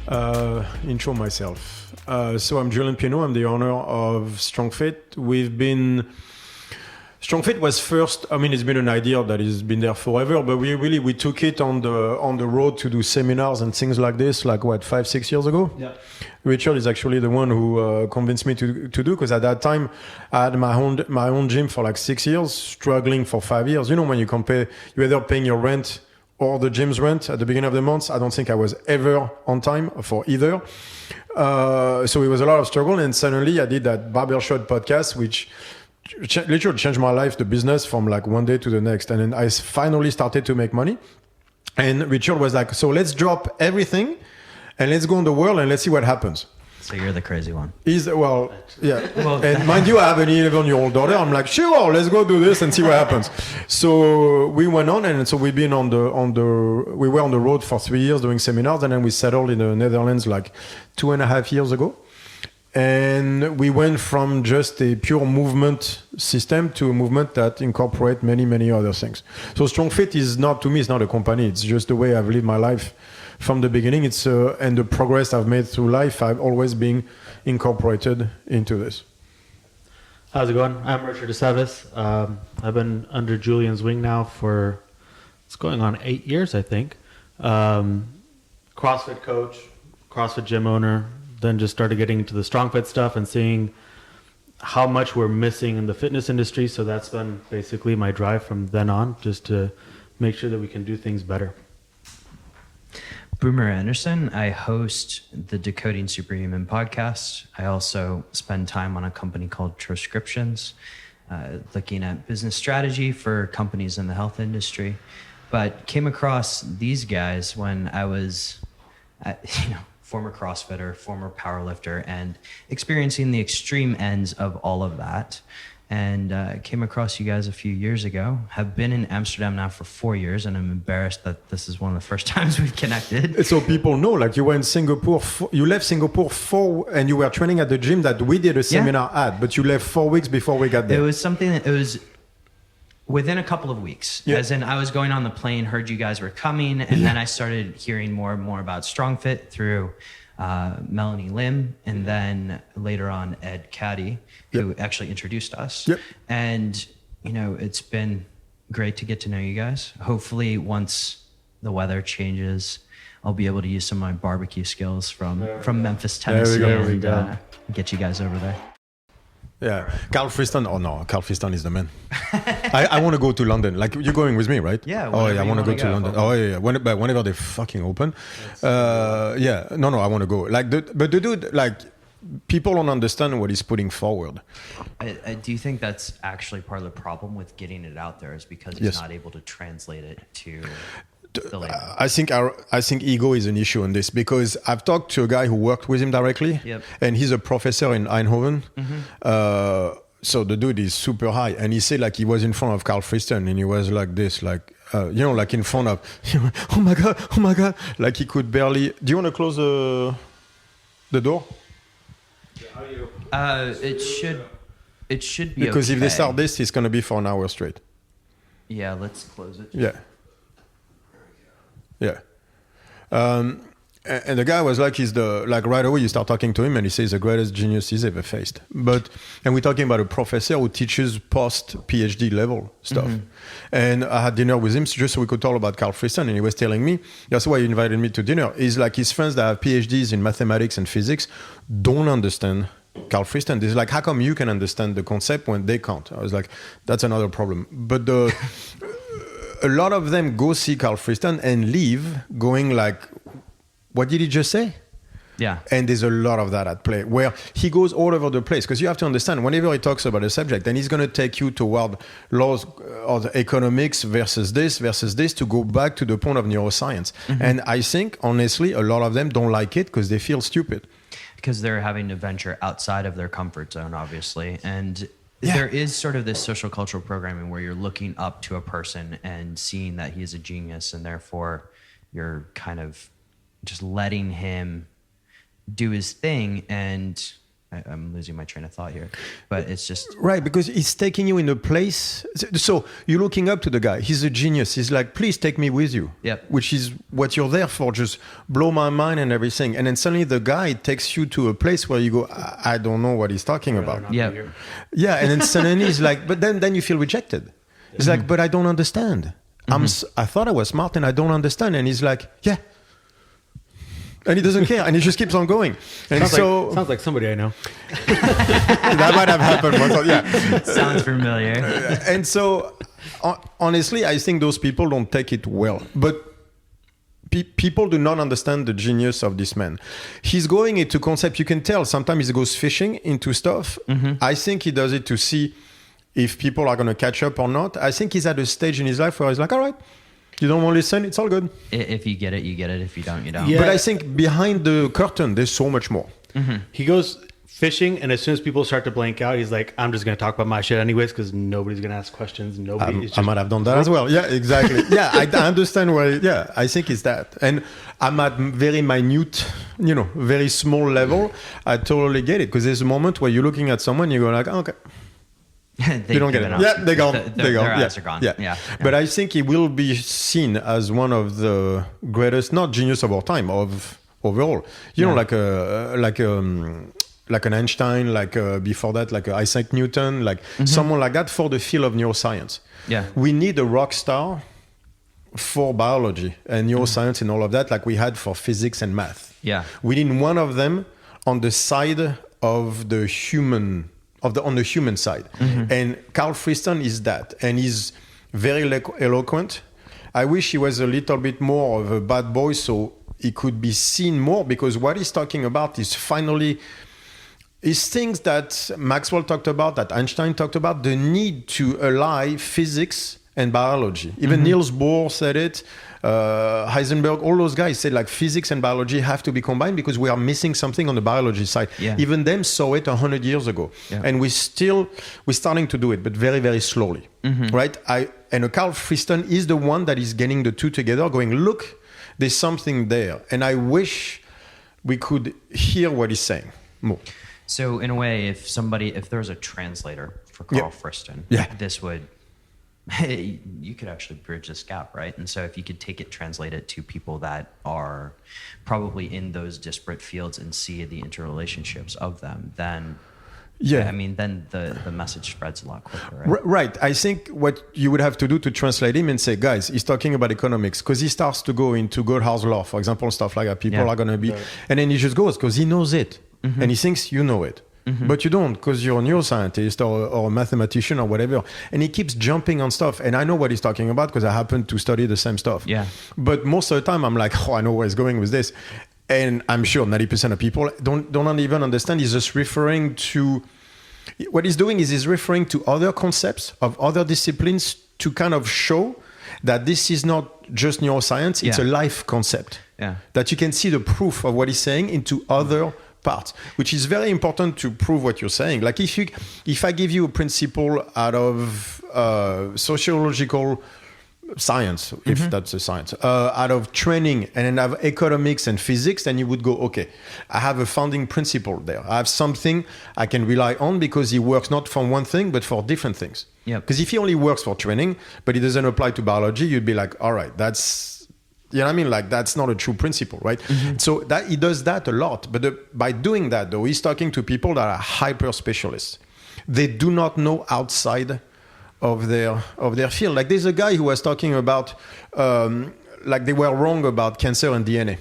Intro myself. So I'm Julien Piano. I'm the owner of StrongFit. StrongFit was first. I mean, it's been an idea that has been there forever, but we took it on the road to do seminars and things like this. Like 5-6 years ago. Yeah. Richard is actually the one who convinced me to do, because at that time I had my own gym for like 6 years, struggling for 5 years. You know, when you compare, you're either paying your rent or the gym's rent at the beginning of the month. I don't think I was ever on time for either. So it was a lot of struggle. And suddenly I did that Barbershop podcast, which literally changed my life, the business, from like one day to the next. And then I finally started to make money. And Richard was like, so let's drop everything and let's go in the world and let's see what happens. So you're the crazy one. Well, yeah. And mind you, I have an 11-year-old daughter. I'm like, sure, let's go do this and see what happens. So we went on, and so we've been we were on the road for 3 years doing seminars, and then we settled in the Netherlands like 2.5 years ago. And we went from just a pure movement system to a movement that incorporates many, many other things. So StrongFit is not, to me, it's not a company. It's just the way I've lived my life from the beginning. It's and the progress I've made through life, I've always been incorporated into this. How's it going? I'm Richard and I've been under Julien's wing now for, it's going on 8 years, I think. CrossFit coach, CrossFit gym owner, then just started getting into the StrongFit stuff and seeing how much we're missing in the fitness industry. So that's been basically my drive from then on, just to make sure that we can do things better. Boomer Anderson. I host the Decoding Superhuman podcast. I also spend time on a company called Transcriptions, looking at business strategy for companies in the health industry. But came across these guys when I was, former CrossFitter, former powerlifter, and experiencing the extreme ends of all of that. And came across you guys a few years ago. Have been in Amsterdam now for 4 years, and I'm embarrassed that this is one of the first times we've connected. So people know, like, you were in Singapore, you left Singapore and you were training at the gym that we did a seminar at, but you left 4 weeks before we got there. It was something that, it was within a couple of weeks. Yeah. As in, I was going on the plane, heard you guys were coming, and then I started hearing more and more about StrongFit through Melanie Lim, and then later on Ed Caddy, who actually introduced us. And it's been great to get to know you guys. Hopefully once the weather changes, I'll be able to use some of my barbecue skills from Memphis, Tennessee, and get you guys over there. Yeah, Karl Friston. Oh no, Karl Friston is the man. I want to go to London. Like, you're going with me, right? Yeah. Oh yeah, I want to go to London. Oh yeah. Whenever they fucking open. Yeah. No, I want to go. Like, but the dude, like, people don't understand what he's putting forward. I do think that's actually part of the problem with getting it out there, is because he's not able to translate it to. I think ego is an issue on this, because I've talked to a guy who worked with him directly, and he's a professor in Eindhoven. So the dude is super high, and he said, like, he was in front of Karl Friston and he was like this, like, like in front of, oh my god, like he could barely. Do you want to close the door? It should be, because okay. If they start this, it's going to be for an hour straight. Yeah, let's close it. Yeah. And the guy was like, right away you start talking to him and he says the greatest genius he's ever faced. And we're talking about a professor who teaches post PhD level stuff. And I had dinner with him just so we could talk about Karl Friston, and he was telling me, that's why he invited me to dinner, is like his friends that have PhDs in mathematics and physics don't understand Karl Friston. He's like, how come you can understand the concept when they can't? I was like, that's another problem. But a lot of them go see Karl Friston and leave going like, what did he just say? Yeah. And there's a lot of that at play, where he goes all over the place. Because you have to understand, whenever he talks about a subject, then he's going to take you toward laws of the economics versus this, to go back to the point of neuroscience. And I think, honestly, a lot of them don't like it because they feel stupid. Because they're having to venture outside of their comfort zone, obviously. And there is sort of this social cultural programming where you're looking up to a person and seeing that he is a genius, and therefore you're kind of just letting him do his thing. And I'm losing my train of thought here, but it's just right, because he's taking you in a place. So you're looking up to the guy. He's a genius. He's like, please take me with you. Yep. Which is what you're there for. Just blow my mind and everything. And then suddenly the guy takes you to a place where you go, I don't know what he's talking about. Yeah. Yeah. And then suddenly he's like, but then you feel rejected. He's like, but I don't understand. I thought I was smart and I don't understand. And he's like, yeah. And he doesn't care, and he just keeps on going. And sounds like somebody I know. That might have happened once. Yeah, sounds familiar. And so, honestly, I think those people don't take it well. But people do not understand the genius of this man. He's going into concept. You can tell sometimes he goes fishing into stuff. I think he does it to see if people are going to catch up or not. I think he's at a stage in his life where he's like, all right. You don't want to listen, it's all good. If you get it, you get it. If you don't, you don't. Yeah. But I think behind the curtain, there's so much more. He goes fishing, and as soon as people start to blank out, he's like, I'm just going to talk about my shit anyways, because nobody's going to ask questions. I might have done that as well. Yeah, exactly. Yeah, I understand where, I think it's that. And I'm at very minute, very small level. I totally get it, because there's a moment where you're looking at someone, you go like, oh, okay. They don't get it. Yeah, they're gone. Their eyes are gone. Yeah. But I think he will be seen as one of the greatest, not genius of our time, of overall. Like an Einstein, before that, like Isaac Newton, someone like that for the field of neuroscience. Yeah. We need a rock star for biology and neuroscience and all of that, like we had for physics and math. Yeah. We need one of them on the side of the human. On the human side. And Karl Friston is that, and he's very eloquent. I wish he was a little bit more of a bad boy so he could be seen more, because what he's talking about is things that Maxwell talked about, that Einstein talked about, the need to ally physics and biology. Even Niels Bohr said it, Heisenberg, all those guys said like physics and biology have to be combined because we are missing something on the biology side. Yeah. Even them saw it 100 years ago. Yeah. And we're starting to do it, but very, very slowly, right? And Karl Friston is the one that is getting the two together, going, look, there's something there. And I wish we could hear what he's saying more. So in a way, if there's a translator for Karl Friston, this would... you could actually bridge this gap, right? And so if you could translate it to people that are probably in those disparate fields and see the interrelationships of them, then then the message spreads a lot quicker, right? Right. I think what you would have to do to translate him and say, guys, he's talking about economics, because he starts to go into Goldhar's law, for example, stuff like that. People are going to be... Right. And then he just goes because he knows it. And he thinks you know it. But you don't, because you're a neuroscientist or a mathematician or whatever. And he keeps jumping on stuff. And I know what he's talking about because I happen to study the same stuff. Yeah. But most of the time, I'm like, I know where he's going with this. And I'm sure 90% of people don't even understand. He's just referring to... What he's doing is he's referring to other concepts of other disciplines to kind of show that this is not just neuroscience. It's a life concept. Yeah. That you can see the proof of what he's saying into other parts, which is very important to prove what you're saying. Like if I give you a principle out of sociological science, if that's a science, out of training, and then have economics and physics, then you would go, okay, I have a founding principle there. I have something I can rely on because he works not for one thing, but for different things. Because if he only works for training, but he doesn't apply to biology, you'd be like, all right, that's... You know what I mean? Like, that's not a true principle, right? So that he does that a lot. But by doing that, though, he's talking to people that are hyper specialists. They do not know outside of their field. Like, there's a guy who was talking about, they were wrong about cancer and DNA.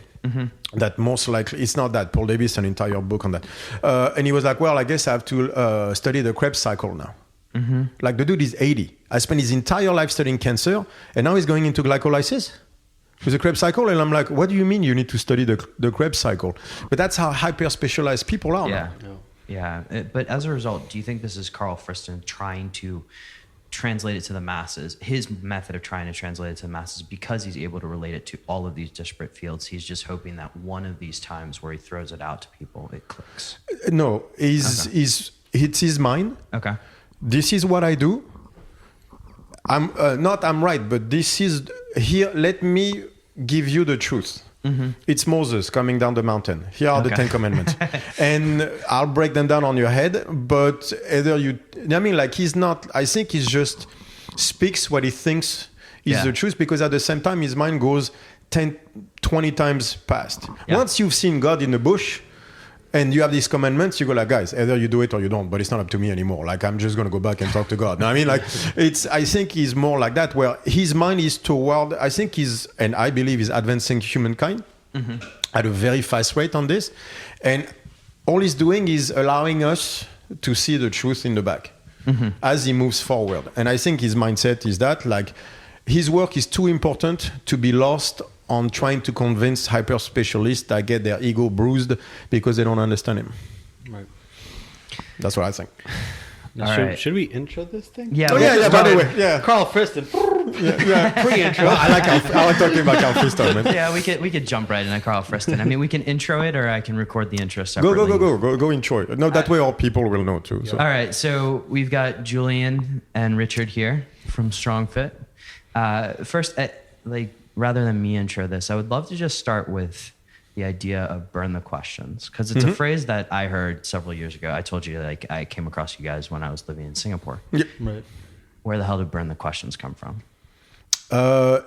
That most likely, it's not that. Paul Davis, an entire book on that. And he was like, well, I guess I have to study the Krebs cycle now. Like, the dude is 80. I spent his entire life studying cancer, and now he's going into glycolysis with the Krebs cycle. And I'm like, what do you mean you need to study the Krebs cycle? But that's how hyper specialized people are now. Yeah. But as a result, do you think this is Karl Friston trying to translate it to the masses, his method of trying to translate it to the masses, because he's able to relate it to all of these disparate fields? He's just hoping that one of these times where he throws it out to people, it clicks. No, it's his mind. Okay. This is what I do. I'm right, but this is here. Let me give you the truth. It's Moses coming down the mountain. Here are the 10 commandments. And I'll break them down on your head, but either he's not, I think he's just speaks what he thinks is the truth, because at the same time, his mind goes 10, 20 times past. Yeah. Once you've seen God in the bush, and you have these commandments, you go like, guys, either you do it or you don't, but it's not up to me anymore. Like, I'm just going to go back and talk to God. I think he's more like that, where his mind is toward, I think and I believe he's advancing humankind at a very fast rate on this. And all he's doing is allowing us to see the truth in the back as he moves forward. And I think his mindset is that, like, his work is too important to be lost on trying to convince hyper specialists that get their ego bruised because they don't understand him. Right. That's what I think. Now, should we intro this thing? Yeah. By the way, Karl Friston. Pre-intro. I like talking about Karl Friston, man. Yeah, we could jump right into Karl Friston. I mean, we can intro it, or I can record the intro separately. Go intro it. No, that way all people will know too. So. All right, so we've got Julien and Richard here from StrongFit. First, rather than me intro this, I would love to just start with the idea of burn the questions, because it's a phrase that I heard several years ago. I told you, like, I came across you guys when I was living in Singapore. Yep. Right. Where the hell did burn the questions come from?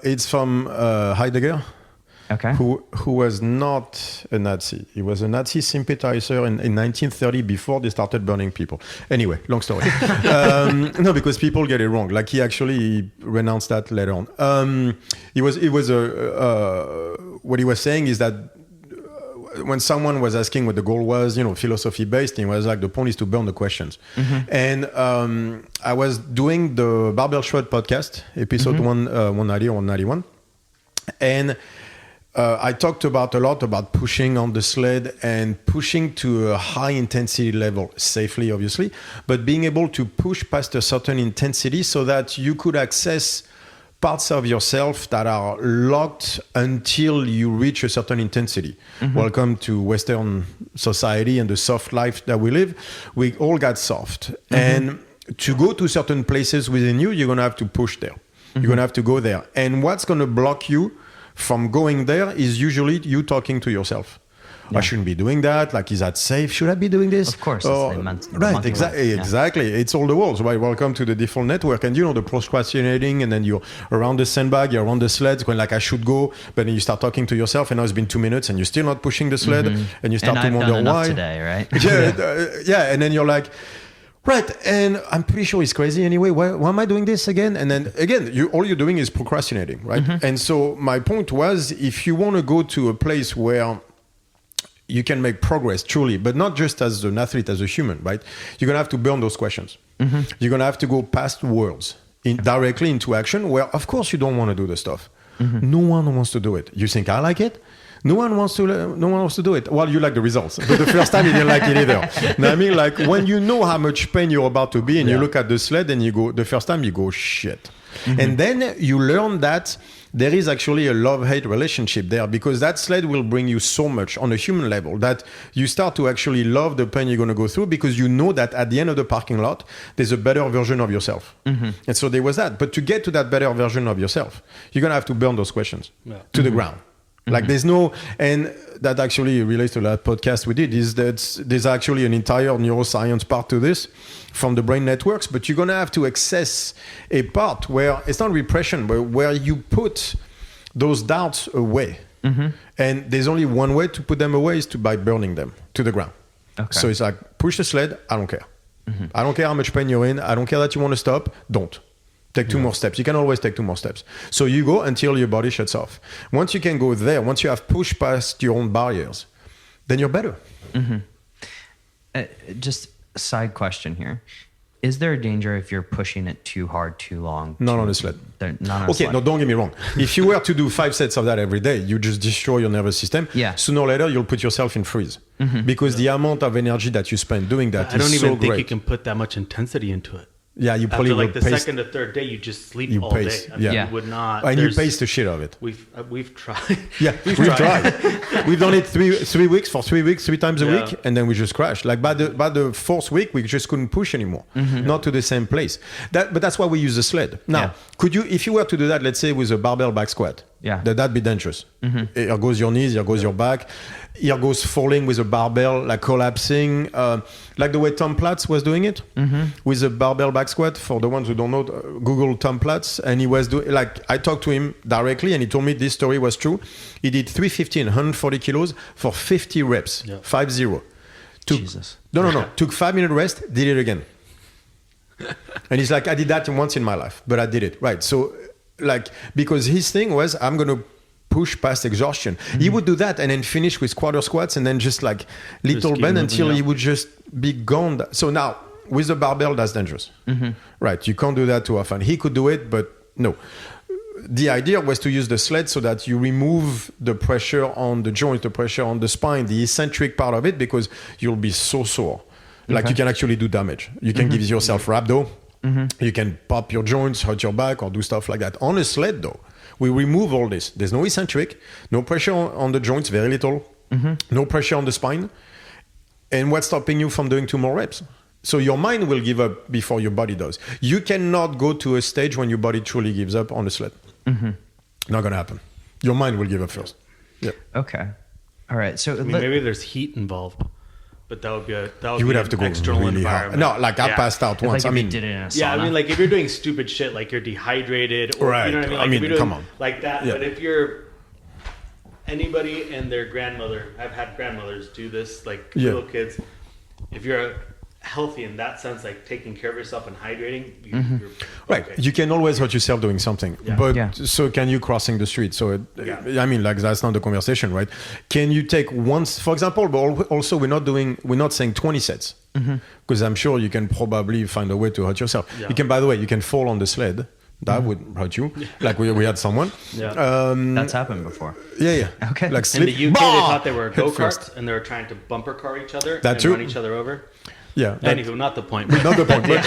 It's from Heidegger, who was not a Nazi. He was a Nazi sympathizer in 1930, before they started burning people. Anyway, long story. No, because people get it wrong. Like, he renounced that later on. What he was saying is that when someone was asking what the goal was, philosophy based, he was like, the point is to burn the questions. And I was doing the Barbell Shred podcast, episode 190 or 191. And I talked a lot about pushing on the sled and pushing to a high intensity level, safely, obviously, but being able to push past a certain intensity so that you could access parts of yourself that are locked until you reach a certain intensity. Welcome to Western society and the soft life that we live. We all got soft. And to go to certain places within you, you're going to have to push there. You're going to have to go there. And what's going to block you from going there is usually you talking to yourself. I shouldn't be doing that. Like, is that safe? Should I be doing this? Of course. Right, exactly. It's all the world. Right, welcome to the default network. And the procrastinating, and then you're around the sandbag, you're around the sled, going like, I should go, but then you start talking to yourself, and now it's been 2 minutes, and you're still not pushing the sled, and you start to wonder why. Today, right? And then you're like, right, and I'm pretty sure he's crazy anyway. Why am I doing this again? And then again, all you're doing is procrastinating, right? And so my point was, if you want to go to a place where you can make progress truly, but not just as an athlete, as a human, right? You're going to have to burn those questions. You're going to have to go past words directly into action, where of course you don't want to do the stuff. No one wants to do it. You think I like it? No one wants to do it. Well, you like the results, but the first time you didn't like it either. I mean, like, when you know how much pain you're about to be, and you look at the sled, and you go, the first time you go, shit. And then you learn that there is actually a love-hate relationship there, because that sled will bring you so much on a human level that you start to actually love the pain you're going to go through, because you know that at the end of the parking lot, there's a better version of yourself. And so there was that. But to get to that better version of yourself, you're going to have to burn those questions to the ground. Like, there's no, and that actually relates to that podcast we did, is that there's actually an entire neuroscience part to this from the brain networks, but you're going to have to access a part where it's not repression, but where you put those doubts away. And there's only one way to put them away, is by burning them to the ground. So it's like, push the sled, I don't care. I don't care how much pain you're in. I don't care that you want to stop. Don't. Take 2 more steps. You can always take 2 more steps. So you go until your body shuts off. Once you can go there, once you have pushed past your own barriers, then you're better. Just a side question here. Is there a danger if you're pushing it too hard, too long? Not on a sled. Okay, no, don't get me wrong. If you were to do 5 sets of that every day, you just destroy your nervous system. Sooner or later, you'll put yourself in freeze. Because the amount of energy that you spend doing that is so great. I don't even think you can put that much intensity into it. Yeah, you probably after like the second or third day, you just sleep all day. I mean, you would not. And you pace the shit of it. We've tried. Yeah, we've tried. We've done it 3 weeks for 3 weeks, 3 times a week, and then we just crashed. Like by the 4th week, we just couldn't push anymore, not to the same place. But that's why we use the sled. Now, could you, if you were to do that, let's say with a barbell back squat, Yeah. That'd be dangerous. Here goes your knees, here goes your back, here goes falling with a barbell, like collapsing, like the way Tom Platz was doing it with a barbell back squat. For the ones who don't know, Google Tom Platz, and he was doing, like, I talked to him directly and he told me this story was true. He did 315, 140 kilos for 50 reps, 5-0. Jesus. No. Took 5-minute rest, did it again. And he's like, I did that once in my life, but I did it. Right. So, like, because his thing was, I'm going to push past exhaustion. He would do that and then finish with quarter squats and then just like little bend until he would just be gone. So now with the barbell, that's dangerous. Right. You can't do that too often. He could do it, but no. The idea was to use the sled so that you remove the pressure on the joint, the pressure on the spine, the eccentric part of it, because you'll be so sore. Like you can actually do damage. You can give yourself rhabdo. You can pop your joints, hurt your back, or do stuff like that. On a sled, though, we remove all this. There's no eccentric, no pressure on the joints, very little, no pressure on the spine. And what's stopping you from doing 2 more reps? So your mind will give up before your body does. You cannot go to a stage when your body truly gives up on a sled. Not going to happen. Your mind will give up first. Yeah. Okay. All right. So maybe there's heat involved. But that would be you would have to go external really hard. No, like I passed out once. Like if you did it in a sauna. Yeah, I mean, like if you're doing stupid shit, like you're dehydrated, or you know what I mean. Like I mean, if you're come doing on. like that. Yeah. But if you're anybody and their grandmother, I've had grandmothers do this, like little kids. If you're healthy in that sense, like taking care of yourself and hydrating, you're right. Okay. You can always hurt yourself doing something, but so can you crossing the street? So I mean, like that's not the conversation, right? Can you take once, for example? But also we're not saying 20 sets because I'm sure you can probably find a way to hurt yourself. You can, by the way, you can fall on the sled. That would hurt you. Like we had someone. That's happened before. Yeah. Okay. Like slip. In the UK, they thought they were go-karts and they were trying to bumper car each other and run each other over. Yeah. Anywho, not the point. Not the point. But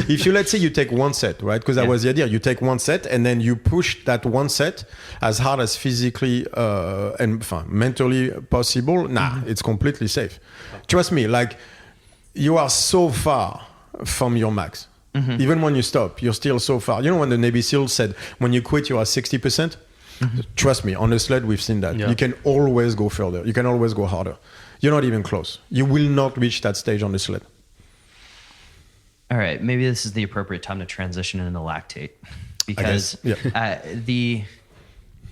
if you, let's say you take one set, right? Because that was the idea. You take one set and then you push that one set as hard as physically and mentally possible. It's completely safe. Trust me, like you are so far from your max. Even when you stop, you're still so far. You know when the Navy SEALs said, when you quit, you're at 60%? Trust me, on a sled, we've seen that. You can always go further. You can always go harder. You're not even close. You will not reach that stage on the sled. All right, maybe this is the appropriate time to transition into lactate, because the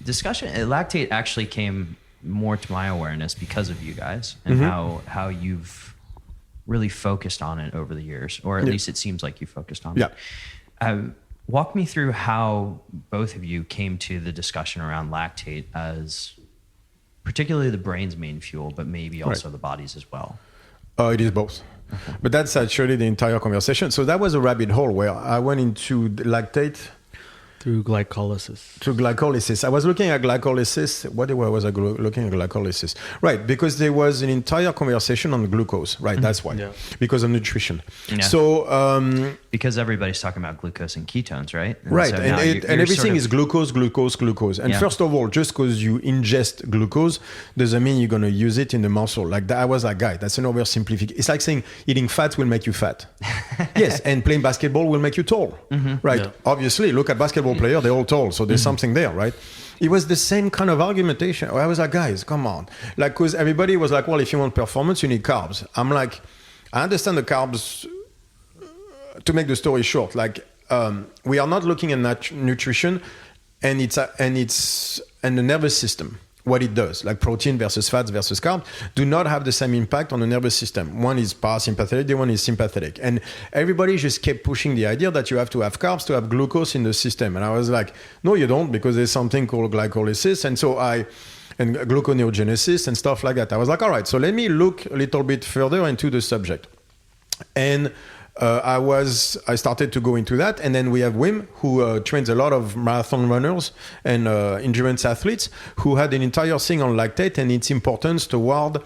discussion lactate actually came more to my awareness because of you guys and how you've really focused on it over the years, or at least it seems like you focused on it. Walk me through how both of you came to the discussion around lactate as particularly the brain's main fuel, but maybe also the body's as well. It is both. Okay. But that's actually the entire conversation. So that was a rabbit hole where I went into lactate. Through glycolysis. I was looking at glycolysis. What was I looking at glycolysis? Right, because there was an entire conversation on glucose. Right, that's why. Yeah. Because of nutrition. Yeah. So because everybody's talking about glucose and ketones, right? And right, so and everything is glucose. And first of all, just because you ingest glucose doesn't mean you're going to use it in the muscle. Like that, I was that guy. That's an oversimplification. It's like saying eating fat will make you fat. Yes, and playing basketball will make you tall. Right. Yeah. Obviously, look at basketball player, they're all tall, so there's something there, right? It was the same kind of argumentation. I was like, guys, come on. Like, because everybody was like, well, if you want performance, you need carbs. I'm like, I understand the carbs. To make the story short, like, we are not looking at nutrition and the nervous system. What it does, like protein versus fats versus carbs, do not have the same impact on the nervous system. One is parasympathetic, the one is sympathetic. And everybody just kept pushing the idea that you have to have carbs to have glucose in the system. And I was like, no, you don't, because there's something called glycolysis. And gluconeogenesis and stuff like that. I was like, all right, so let me look a little bit further into the subject. And I started to go into that, and then we have Wim, who trains a lot of marathon runners and endurance athletes, who had an entire thing on lactate and its importance toward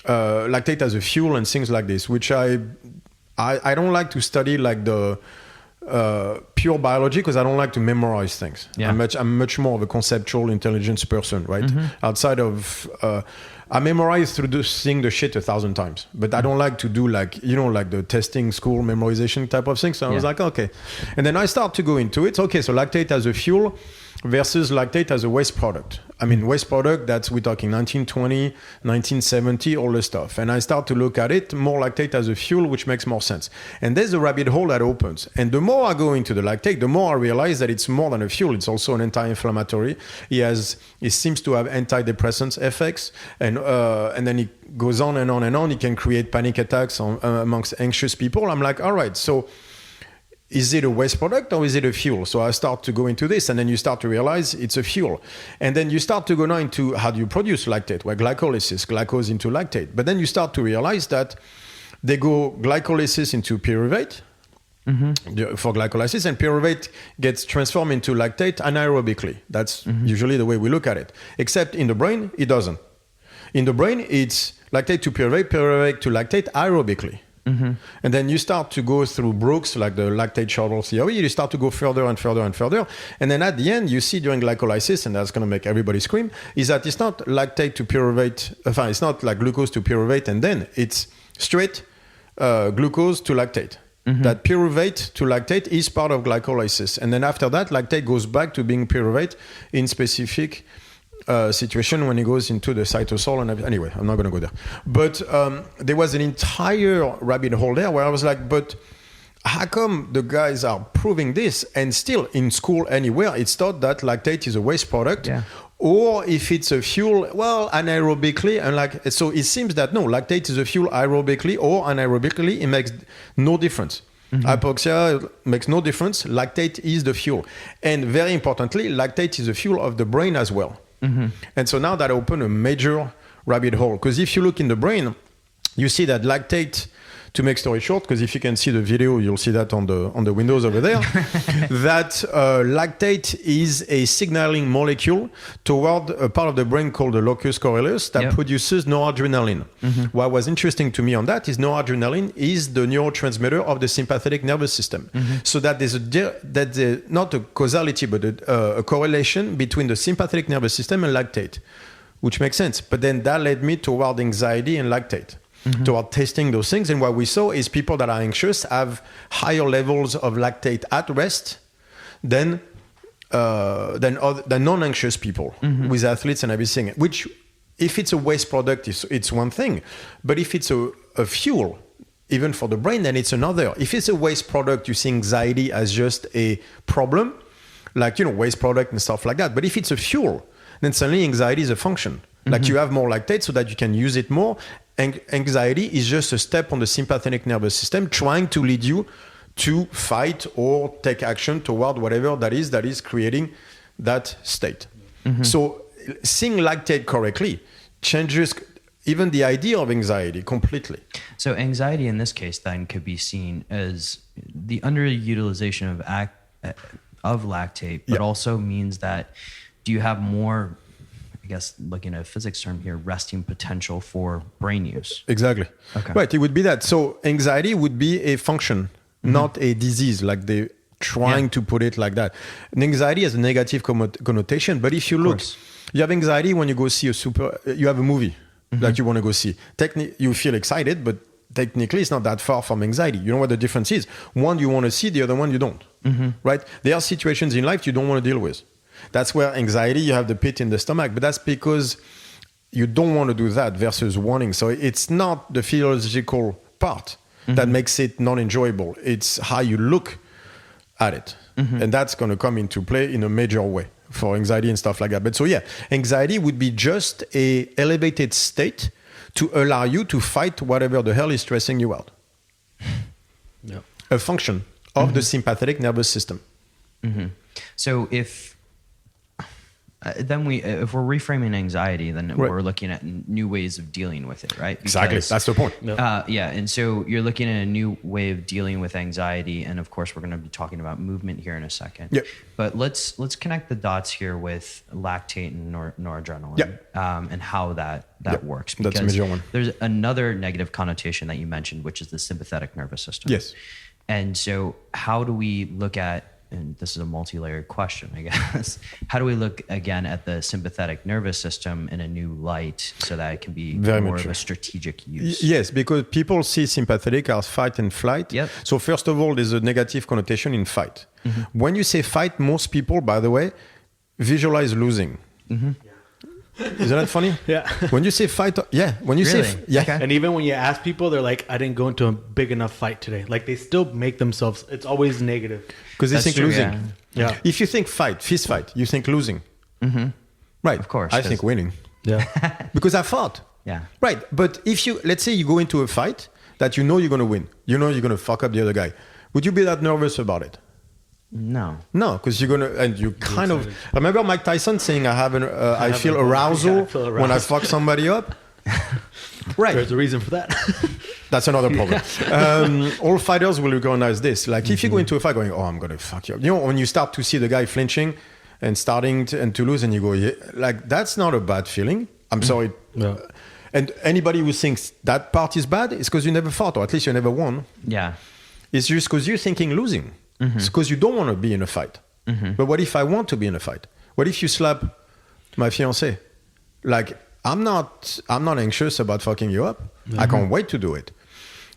lactate as a fuel and things like this, which I don't like to study like the pure biology, because I don't like to memorize things. Yeah. I'm much more of a conceptual intelligence person, right? Outside of I memorize through seeing the shit 1,000 times, but I don't like to do like the testing school memorization type of thing. So I was like, okay. And then I start to go into it. Okay, so lactate as a fuel. versus lactate as a waste product. I mean, waste product, we're talking 1920, 1970, all this stuff. And I start to look at it, more lactate as a fuel, which makes more sense. And there's a rabbit hole that opens. And the more I go into the lactate, the more I realize that it's more than a fuel. It's also an anti-inflammatory. It seems to have antidepressant effects. And then it goes on and on and on. It can create panic attacks amongst anxious people. I'm like, all right, so is it a waste product or is it a fuel? So I start to go into this, and then you start to realize it's a fuel. And then you start to go now into how do you produce lactate? Well, glycolysis, glucose into lactate. But then you start to realize that they go glycolysis into pyruvate for glycolysis, and pyruvate gets transformed into lactate anaerobically. That's usually the way we look at it. Except in the brain, it doesn't. In the brain, it's lactate to pyruvate, pyruvate to lactate aerobically. And then you start to go through Brooks, like the lactate shuttle theory. You start to go further and further and further. And then at the end, you see during glycolysis, and that's going to make everybody scream, is that it's not lactate to pyruvate. It's not like glucose to pyruvate, and then it's straight glucose to lactate. That pyruvate to lactate is part of glycolysis. And then after that, lactate goes back to being pyruvate in specific situation when it goes into the cytosol. And anyway, I'm not going to go there. But there was an entire rabbit hole there where I was like, but how come the guys are proving this? And still in school anywhere, it's thought that lactate is a waste product. Yeah. Or if it's a fuel, well, anaerobically. And so it seems that no, lactate is a fuel aerobically or anaerobically. It makes no difference. Hypoxia makes no difference. Lactate is the fuel. And very importantly, lactate is the fuel of the brain as well. And so now that opened a major rabbit hole. Because if you look in the brain, you see that lactate, to make story short, because if you can see the video, you'll see that on the windows over there, that lactate is a signaling molecule toward a part of the brain called the locus coeruleus that produces noradrenaline. What was interesting to me on that is noradrenaline is the neurotransmitter of the sympathetic nervous system. So that there's not a causality, but a correlation between the sympathetic nervous system and lactate, which makes sense. But then that led me toward anxiety and lactate. Toward testing those things. And what we saw is people that are anxious have higher levels of lactate at rest than non-anxious people with athletes and everything. Which, if it's a waste product, it's one thing. But if it's a fuel, even for the brain, then it's another. If it's a waste product, you see anxiety as just a problem, like, waste product and stuff like that. But if it's a fuel, then suddenly anxiety is a function. Like you have more lactate so that you can use it more. Anxiety is just a step on the sympathetic nervous system trying to lead you to fight or take action toward whatever that is creating that state. So seeing lactate correctly changes even the idea of anxiety completely. So anxiety in this case then could be seen as the underutilization of lactate, but also means that do you have more, I guess, looking at a physics term here, resting potential for brain use. Exactly. Okay. Right, it would be that. So anxiety would be a function, not a disease, like they're trying to put it like that. And anxiety has a negative connotation, but if you look, you have anxiety when you go see you have a movie that you want to go see. You feel excited, but technically it's not that far from anxiety. You know what the difference is? One you want to see, the other one you don't, right? There are situations in life you don't want to deal with. That's where anxiety, you have the pit in the stomach, but that's because you don't want to do that versus wanting. So it's not the physiological part that makes it non-enjoyable. It's how you look at it. And that's going to come into play in a major way for anxiety and stuff like that. But so anxiety would be just a elevated state to allow you to fight whatever the hell is stressing you out. A function of the sympathetic nervous system. So if we're reframing anxiety, then we're looking at new ways of dealing with it, right? Exactly, that's the point. And so you're looking at a new way of dealing with anxiety, and of course we're going to be talking about movement here in a second. But let's connect the dots here with lactate and noradrenaline, and how that works. Because that's a major one. There's another negative connotation that you mentioned, which is the sympathetic nervous system. Yes. And so how do we look at, and this is a multi-layered question, I guess. How do we look again at the sympathetic nervous system in a new light so that it can be more of a strategic use? Yes, because people see sympathetic as fight and flight. So first of all, there's a negative connotation in fight. When you say fight, most people, by the way, visualize losing. Isn't that funny? Yeah. When you say fight, when you Really? say yeah. Okay. And even when you ask people, they're like, I didn't go into a big enough fight today. Like they still make themselves, it's always negative. Because they That's think true, losing. Yeah. If you think fist fight, you think losing. Right. Of course, I 'cause- think winning. Yeah. Because I fought. Yeah. Right. But if let's say you go into a fight that you know you're going to win, you know you're going to fuck up the other guy, would you be that nervous about it? No. No, because you're gonna, and you kind of. Remember Mike Tyson saying, "I feel arousal when I fuck somebody up." Right. There's a reason for that. That's another problem. All fighters will recognize this. Like if you go into a fight going, "Oh, I'm gonna fuck you up," you know, when you start to see the guy flinching and starting to lose, and you go, yeah, like that's not a bad feeling. I'm sorry. No. And anybody who thinks that part is bad is because you never fought, or at least you never won. Yeah. It's just because you're thinking losing. It's because you don't want to be in a fight. But what if I want to be in a fight? What if you slap my fiancée? Like, I'm not anxious about fucking you up. I can't wait to do it.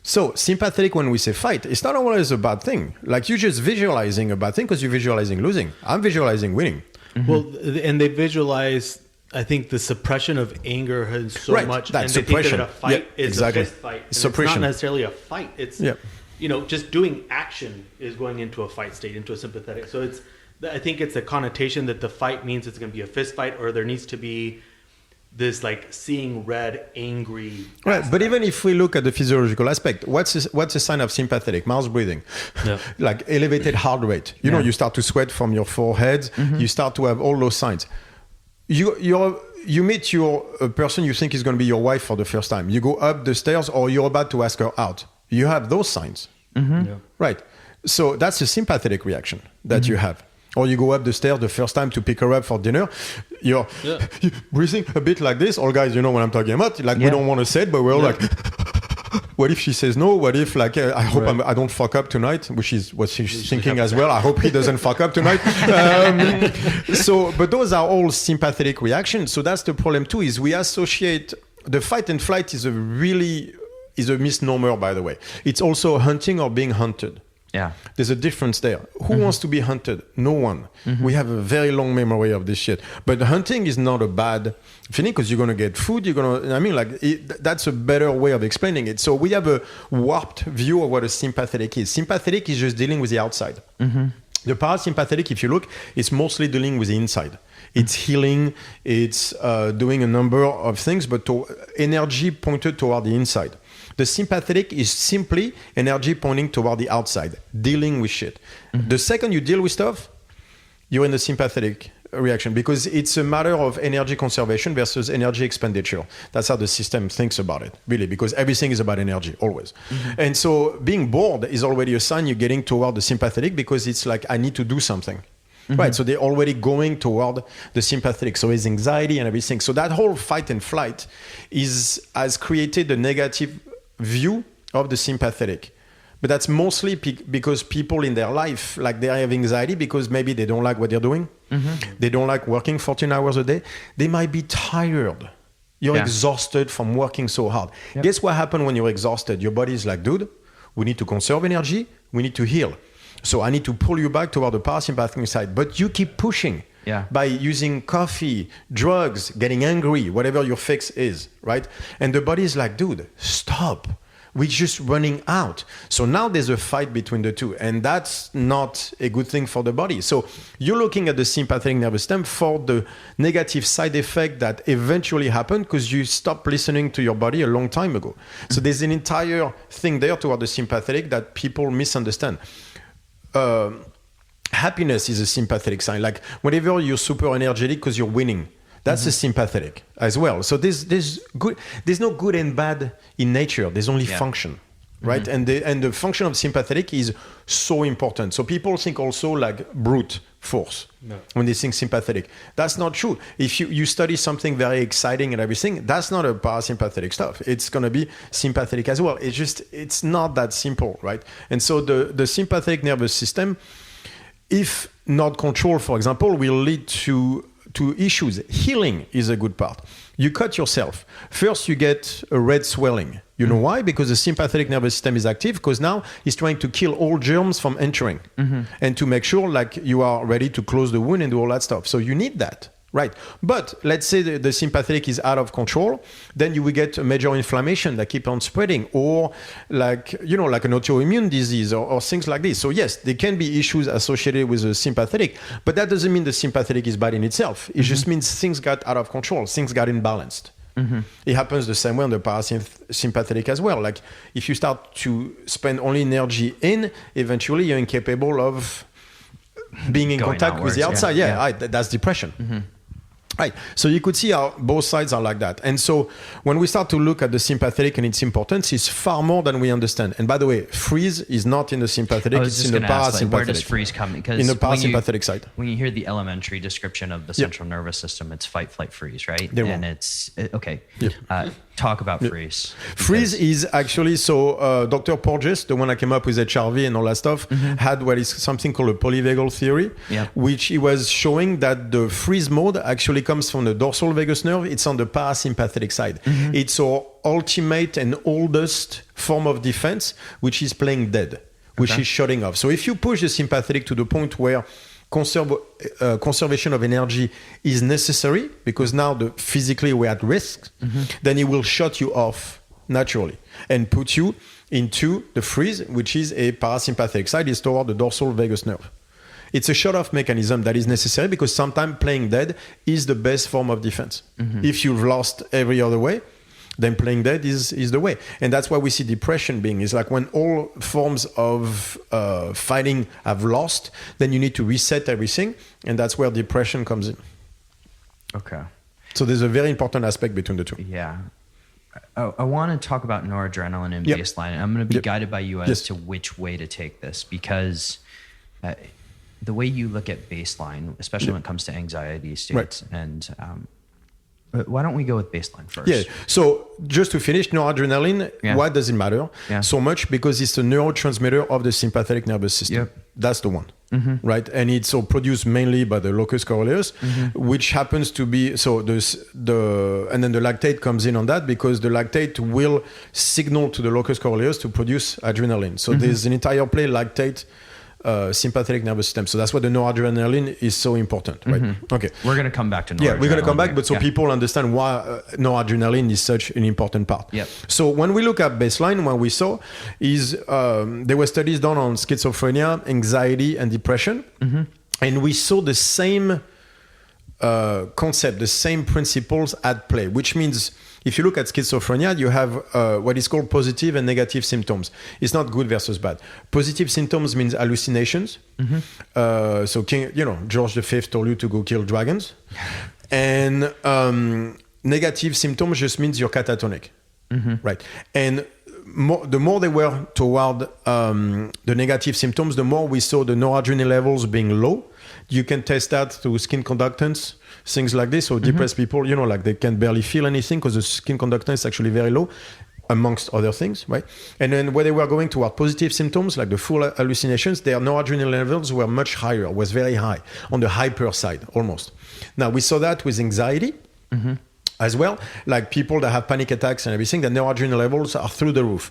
So sympathetic, when we say fight, it's not always a bad thing. Like you're just visualizing a bad thing because you're visualizing losing. I'm visualizing winning. Well, and they visualize, I think, the suppression of anger has so Right, much. that and suppression. They think that a fight Yeah, is exactly. a fist fight. And Suppression. It's not necessarily a fight. It's, Yeah. just doing action is going into a fight state, into a sympathetic. So I think it's a connotation that the fight means it's going to be a fist fight, or there needs to be this like seeing red, angry. Right, aspect. but even if we look at the physiological aspect, what's a sign of sympathetic? Mouth breathing, Yeah. like elevated heart rate. You know, you start to sweat from your forehead. You start to have all those signs. You meet a person you think is going to be your wife for the first time. You go up the stairs, or you're about to ask her out. You have those signs, Yeah. right? So that's a sympathetic reaction that you have. Or you go up the stairs the first time to pick her up for dinner. You're breathing a bit like this. All guys, you know what I'm talking about. Like we don't want to say it, but we're all like, what if she says no? What if like I hope I don't fuck up tonight, which is what she's thinking as well. I hope he doesn't fuck up tonight. But those are all sympathetic reactions. So that's the problem too. Is we associate the fight and flight is a misnomer, by the way. It's also hunting or being hunted. Yeah. There's a difference there. Who wants to be hunted? No one. We have a very long memory of this shit. But hunting is not a bad feeling because you're going to get food. That's a better way of explaining it. So we have a warped view of what a sympathetic is. Sympathetic is just dealing with the outside. The parasympathetic, if you look, is mostly dealing with the inside. It's healing. It's doing a number of things, but energy pointed toward the inside. The sympathetic is simply energy pointing toward the outside, dealing with shit. The second you deal with stuff, you're in the sympathetic reaction because it's a matter of energy conservation versus energy expenditure. That's how the system thinks about it, really, because everything is about energy, always. And so being bored is already a sign you're getting toward the sympathetic because it's like, I need to do something. Right, so they're already going toward the sympathetic. So it's anxiety and everything. So that whole fight and flight has created a negative view of the sympathetic. But that's mostly because people in their life, like they have anxiety because maybe they don't like what they're doing. They don't like working 14 hours a day. They might be tired. You're exhausted from working so hard. Yep. Guess what happened when you're exhausted? Your body is like, dude, we need to conserve energy. We need to heal. So I need to pull you back toward the parasympathetic side. But you keep pushing by using coffee, drugs, getting angry, whatever your fix is, right? And the body is like, dude, stop. We're just running out. So now there's a fight between the two. And that's not a good thing for the body. So you're looking at the sympathetic nervous system for the negative side effect that eventually happened because you stopped listening to your body a long time ago. So there's an entire thing there toward the sympathetic that people misunderstand. Happiness is a sympathetic sign. Like whenever you're super energetic because you're winning, that's a sympathetic as well. So there's no good and bad in nature. There's only function, right? And the function of sympathetic is so important. So people think also like brute force when they think sympathetic. That's not true. If you study something very exciting and everything, that's not a parasympathetic stuff. It's going to be sympathetic as well. It's not that simple, right? And so the sympathetic nervous system, if not controlled, for example, will lead to to issues. Healing is a good part. You cut yourself. First, you get a red swelling. You know why? Because the sympathetic nervous system is active, because now it's trying to kill all germs from entering and to make sure like you are ready to close the wound and do all that stuff. So you need that. Right. But let's say the sympathetic is out of control, then you will get a major inflammation that keep on spreading, or like an autoimmune disease or things like this. So yes, there can be issues associated with the sympathetic, but that doesn't mean the sympathetic is bad in itself. It just means things got out of control, things got imbalanced. It happens the same way on the parasympathetic as well. Like if you start to spend only energy in, eventually you're incapable of being in contact with the outside. That's depression. Right. So you could see how both sides are like that. And so when we start to look at the sympathetic and its importance, it's far more than we understand. And by the way, freeze is not in the sympathetic, it's in the parasympathetic. Where does freeze come? Because in the parasympathetic side. When you hear the elementary description of the central nervous system, it's fight, flight, freeze, right? And it's, okay. Talk about freeze. Freeze is actually, Dr. Porges, the one that came up with HRV and all that stuff, had what is something called a Polyvagal Theory, which he was showing that the freeze mode actually comes from the dorsal vagus nerve. It's on the parasympathetic side. It's our ultimate and oldest form of defense, which is playing dead, which is shutting off. So if you push the sympathetic to the point where conservation of energy is necessary, because now physically we're at risk, then it will shut you off naturally and put you into the freeze, which is a parasympathetic side, is toward the dorsal vagus nerve. It's a shut-off mechanism that is necessary because sometimes playing dead is the best form of defense. If you've lost every other way, then playing dead is the way. And that's why we see depression being, is like when all forms of fighting have lost, then you need to reset everything. And that's where depression comes in. Okay. So there's a very important aspect between the two. Yeah. I want to talk about noradrenaline and baseline. I'm going to be guided by you as to which way to take this, because the way you look at baseline, especially when it comes to anxiety states, and why don't we go with baseline first? Yeah. So just to finish, noradrenaline, why does it matter so much? Because it's the neurotransmitter of the sympathetic nervous system. That's the one, right? And it's produced mainly by the locus coeruleus, which happens to be, and then the lactate comes in on that, because the lactate will signal to the locus coeruleus to produce adrenaline. So there's an entire play lactate, sympathetic nervous system. So that's why the noradrenaline is so important, right? Okay. We're going to come back to noradrenaline. Yeah, we're going to come back, but people understand why noradrenaline is such an important part. So when we look at baseline, what we saw is there were studies done on schizophrenia, anxiety, and depression. And we saw the same concept, the same principles at play, which means if you look at schizophrenia, you have what is called positive and negative symptoms. It's not good versus bad. Positive symptoms means hallucinations. So George V told you to go kill dragons. And negative symptoms just means you're catatonic, right? And the more they were toward the negative symptoms, the more we saw the noradrenaline levels being low. You can test that through skin conductance, things like this. So depressed people, like they can barely feel anything because the skin conductance is actually very low, amongst other things, right? And then when they were going toward positive symptoms, like the full hallucinations, their noradrenaline levels were much higher, was very high, on the hyper side, almost. Now, we saw that with anxiety as well. Like people that have panic attacks and everything, their noradrenaline levels are through the roof.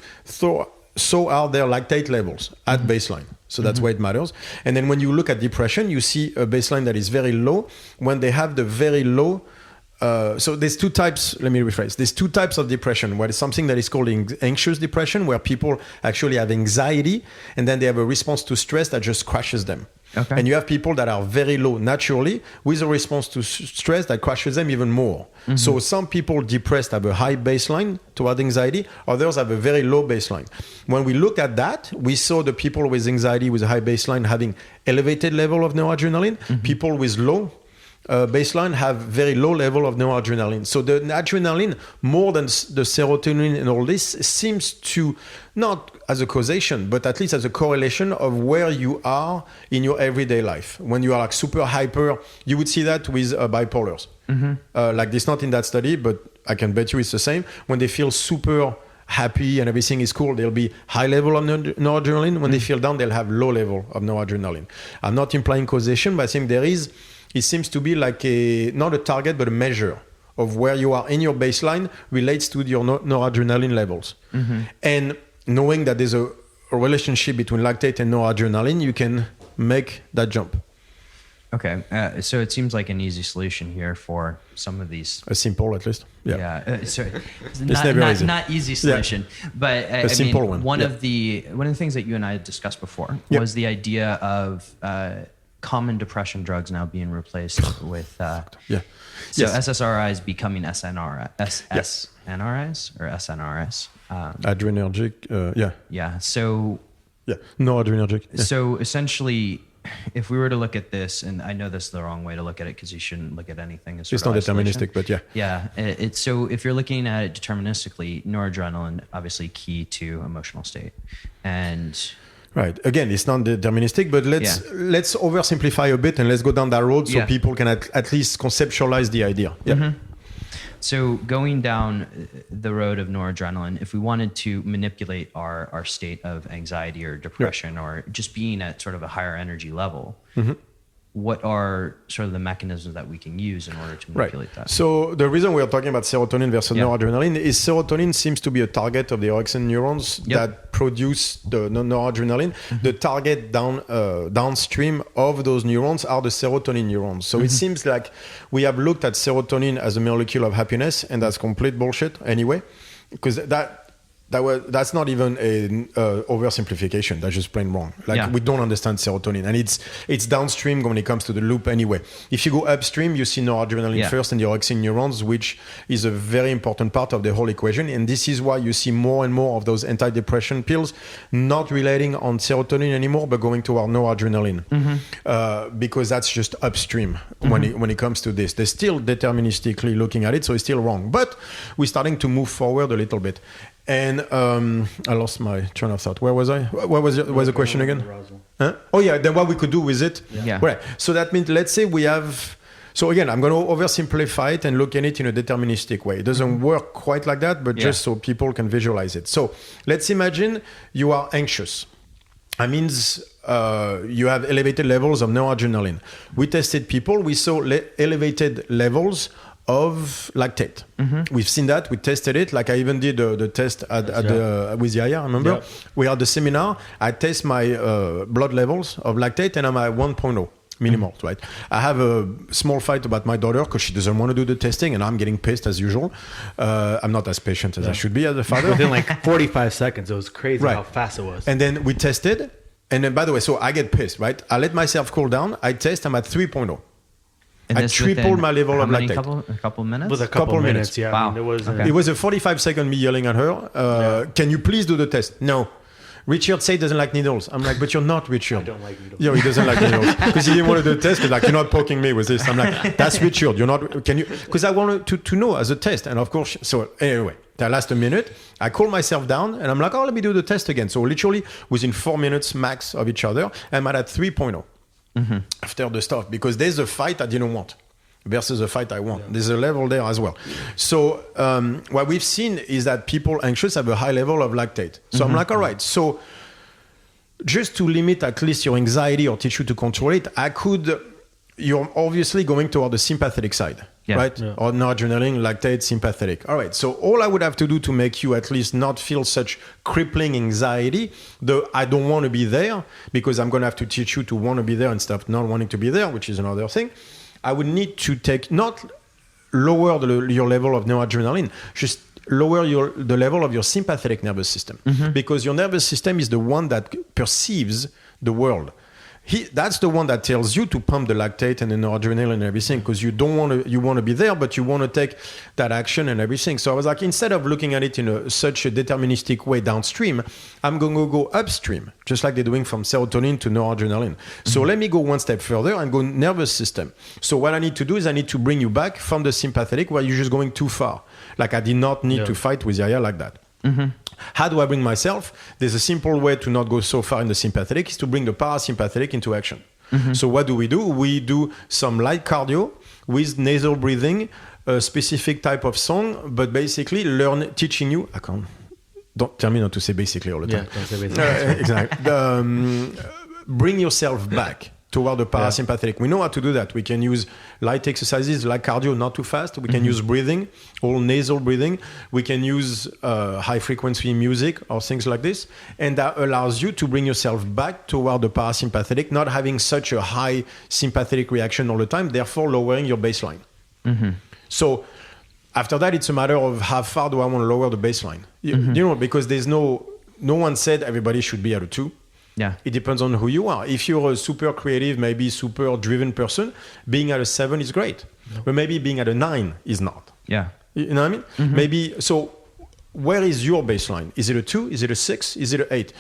So are their lactate levels at baseline. So that's why it matters. And then when you look at depression, you see a baseline that is very low. When they have the very low, so there's two types, let me rephrase. There's two types of depression. One is something that is called anxious depression, where people actually have anxiety and then they have a response to stress that just crashes them. Okay. And you have people that are very low naturally with a response to stress that crashes them even more. So some people depressed have a high baseline toward anxiety, others have a very low baseline. When we look at that, we saw the people with anxiety with a high baseline having elevated level of noradrenaline. People with low baseline have very low level of noradrenaline. So the adrenaline, more than the serotonin and all this, seems to, not as a causation, but at least as a correlation of where you are in your everyday life. When you are like super hyper, you would see that with bipolars. Like this, not in that study, but I can bet you it's the same. When they feel super happy and everything is cool, there'll be high level of noradrenaline. When they feel down, they'll have low level of noradrenaline. I'm not implying causation, but I think there is it seems to be like not a target, but a measure of where you are in your baseline relates to your noradrenaline levels. And knowing that there's a relationship between lactate and noradrenaline, you can make that jump. Okay, so it seems like an easy solution here for some of these. A simple, at least. Yeah. So it's never easy. Not easy solution, but I simple mean, one. One of the things that you and I had discussed before was the idea of common depression drugs now being replaced with So SSRIs becoming SNRIs or SNRS. Adrenergic. So noradrenergic. So essentially, if we were to look at this, and I know this is the wrong way to look at it because you shouldn't look at anything as it's not deterministic, but it's so if you're looking at it deterministically, noradrenaline obviously key to emotional state, and right. Again, it's not deterministic, but let's oversimplify a bit and let's go down that road so people can at least conceptualize the idea. So going down the road of noradrenaline, if we wanted to manipulate our state of anxiety or depression or just being at sort of a higher energy level, what are sort of the mechanisms that we can use in order to manipulate that? So the reason we are talking about serotonin versus noradrenaline is serotonin seems to be a target of the orexin neurons that produce the noradrenaline. The target downstream of those neurons are the serotonin neurons. So it seems like we have looked at serotonin as a molecule of happiness, and that's complete bullshit anyway, because that's not even an oversimplification. That's just plain wrong. We don't understand serotonin, and it's downstream when it comes to the loop anyway. If you go upstream, you see noradrenaline first and the orexin neurons, which is a very important part of the whole equation. And this is why you see more and more of those antidepressant pills not relating on serotonin anymore, but going toward noradrenaline, because that's just upstream when it comes to this. They're still deterministically looking at it, so it's still wrong. But we're starting to move forward a little bit. And I lost my train of thought. Where was I? What was the question again? Huh? Oh yeah, then what we could do with it. Right. So that means, let's say we have... So again, I'm going to oversimplify it and look at it in a deterministic way. It doesn't work quite like that, but just so people can visualize it. So let's imagine you are anxious. That means you have elevated levels of noradrenaline. We tested people. We saw elevated levels of lactate. We've seen that. We tested it. Like I even did the test with Yaya, remember? We had the seminar. I test my blood levels of lactate and I'm at 1.0 millimoles, right? I have a small fight about my daughter because she doesn't want to do the testing and I'm getting pissed as usual. I'm not as patient as I should be as a father. Within like 45 seconds, it was crazy how fast it was. And then we tested. And then, by the way, so I get pissed, right? I let myself cool down. I test, I'm at 3.0. I tripled my level of lactate. A couple minutes? With a couple minutes, yeah. Wow. I mean, it was a 45-second me yelling at her. Can you please do the test? No. Richard said he doesn't like needles. I'm like, but you're not Richard. I don't like needles. Yeah, he doesn't like needles. Because he didn't want to do the test. He's like, you're not poking me with this. I'm like, that's Richard. You're not, can you? Because I wanted to know as a test. And of course, so anyway, that last a minute, I call myself down and I'm like, oh, let me do the test again. So literally within 4 minutes max of each other, I'm at 3.0 after the stuff. Because there's a fight I didn't want versus a fight I want. There's a level there as well. So what we've seen is that people anxious have a high level of lactate. So I'm like, all right, so just to limit at least your anxiety or teach you to control it, you're obviously going toward the sympathetic side, right? Yeah. Or noradrenaline, lactate, sympathetic. All right, so all I would have to do to make you at least not feel such crippling anxiety, I don't want to be there, because I'm going to have to teach you to want to be there and stuff, not wanting to be there, which is another thing. I would need to not lower your level of noradrenaline, just lower the level of your sympathetic nervous system, because your nervous system is the one that perceives the world. That's the one that tells you to pump the lactate and the noradrenaline and everything, because you want to be there, but you want to take that action and everything. So I was like, instead of looking at it in such a deterministic way downstream, I'm going to go upstream, just like they're doing from serotonin to noradrenaline. So let me go one step further and go nervous system. So what I need to do is I need to bring you back from the sympathetic where you're just going too far. Like I did not need to fight with Yaya like that. How do I bring myself? There's a simple way to not go so far in the sympathetic, is to bring the parasympathetic into action. So what do? We do some light cardio with nasal breathing, a specific type of song, but basically teaching you, don't tell me not to say basically all the time. Yeah, don't say basically. Exactly. Bring yourself back toward the parasympathetic. We know how to do that. We can use light exercises like cardio, not too fast. We can use breathing, all nasal breathing. We can use high frequency music or things like this. And that allows you to bring yourself back toward the parasympathetic, not having such a high sympathetic reaction all the time, therefore lowering your baseline. So after that, it's a matter of how far do I want to lower the baseline? You know, because there's no one said everybody should be at a 2. Yeah. It depends on who you are. If you're a super creative, maybe super driven person, being at a 7 is great. But maybe being at a 9 is not. Yeah. You know what I mean? Maybe, so where is your baseline? Is it a 2? Is it a 6? Is it an 8?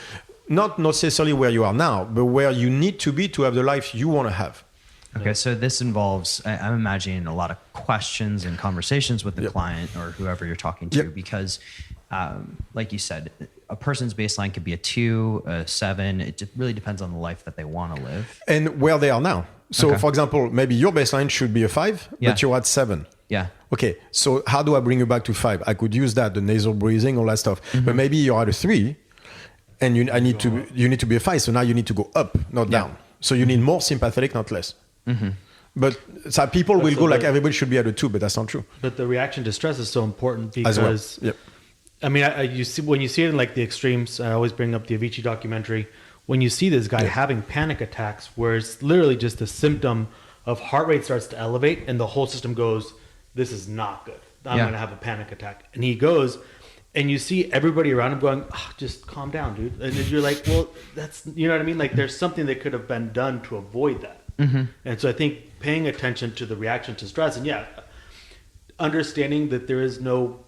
Not necessarily where you are now, but where you need to be to have the life you want to have. Okay, so this involves, I'm imagining, a lot of questions and conversations with the client or whoever you're talking to, because like you said, a person's baseline could be a 2, a 7. It really depends on the life that they want to live. And where they are now. So for example, maybe your baseline should be a 5, but you're at 7. Yeah. Okay, so how do I bring you back to 5? I could use that, the nasal breathing, all that stuff. But maybe you're at a 3 and you need to be a 5. So now you need to go up, not down. So you need more sympathetic, not less. But so people will go like everybody should be at a 2, but that's not true. But the reaction to stress is so important because, as well. I mean, you see when you see it in like the extremes. I always bring up the Avicii documentary. When you see this guy having panic attacks, where it's literally just a symptom of heart rate starts to elevate, and the whole system goes, "This is not good. I'm going to have a panic attack." And he goes, and you see everybody around him going, "Just calm down, dude." And you're like, "Well, that's you know what I mean? Like, there's something that could have been done to avoid that." And so I think paying attention to the reaction to stress, and understanding that there is no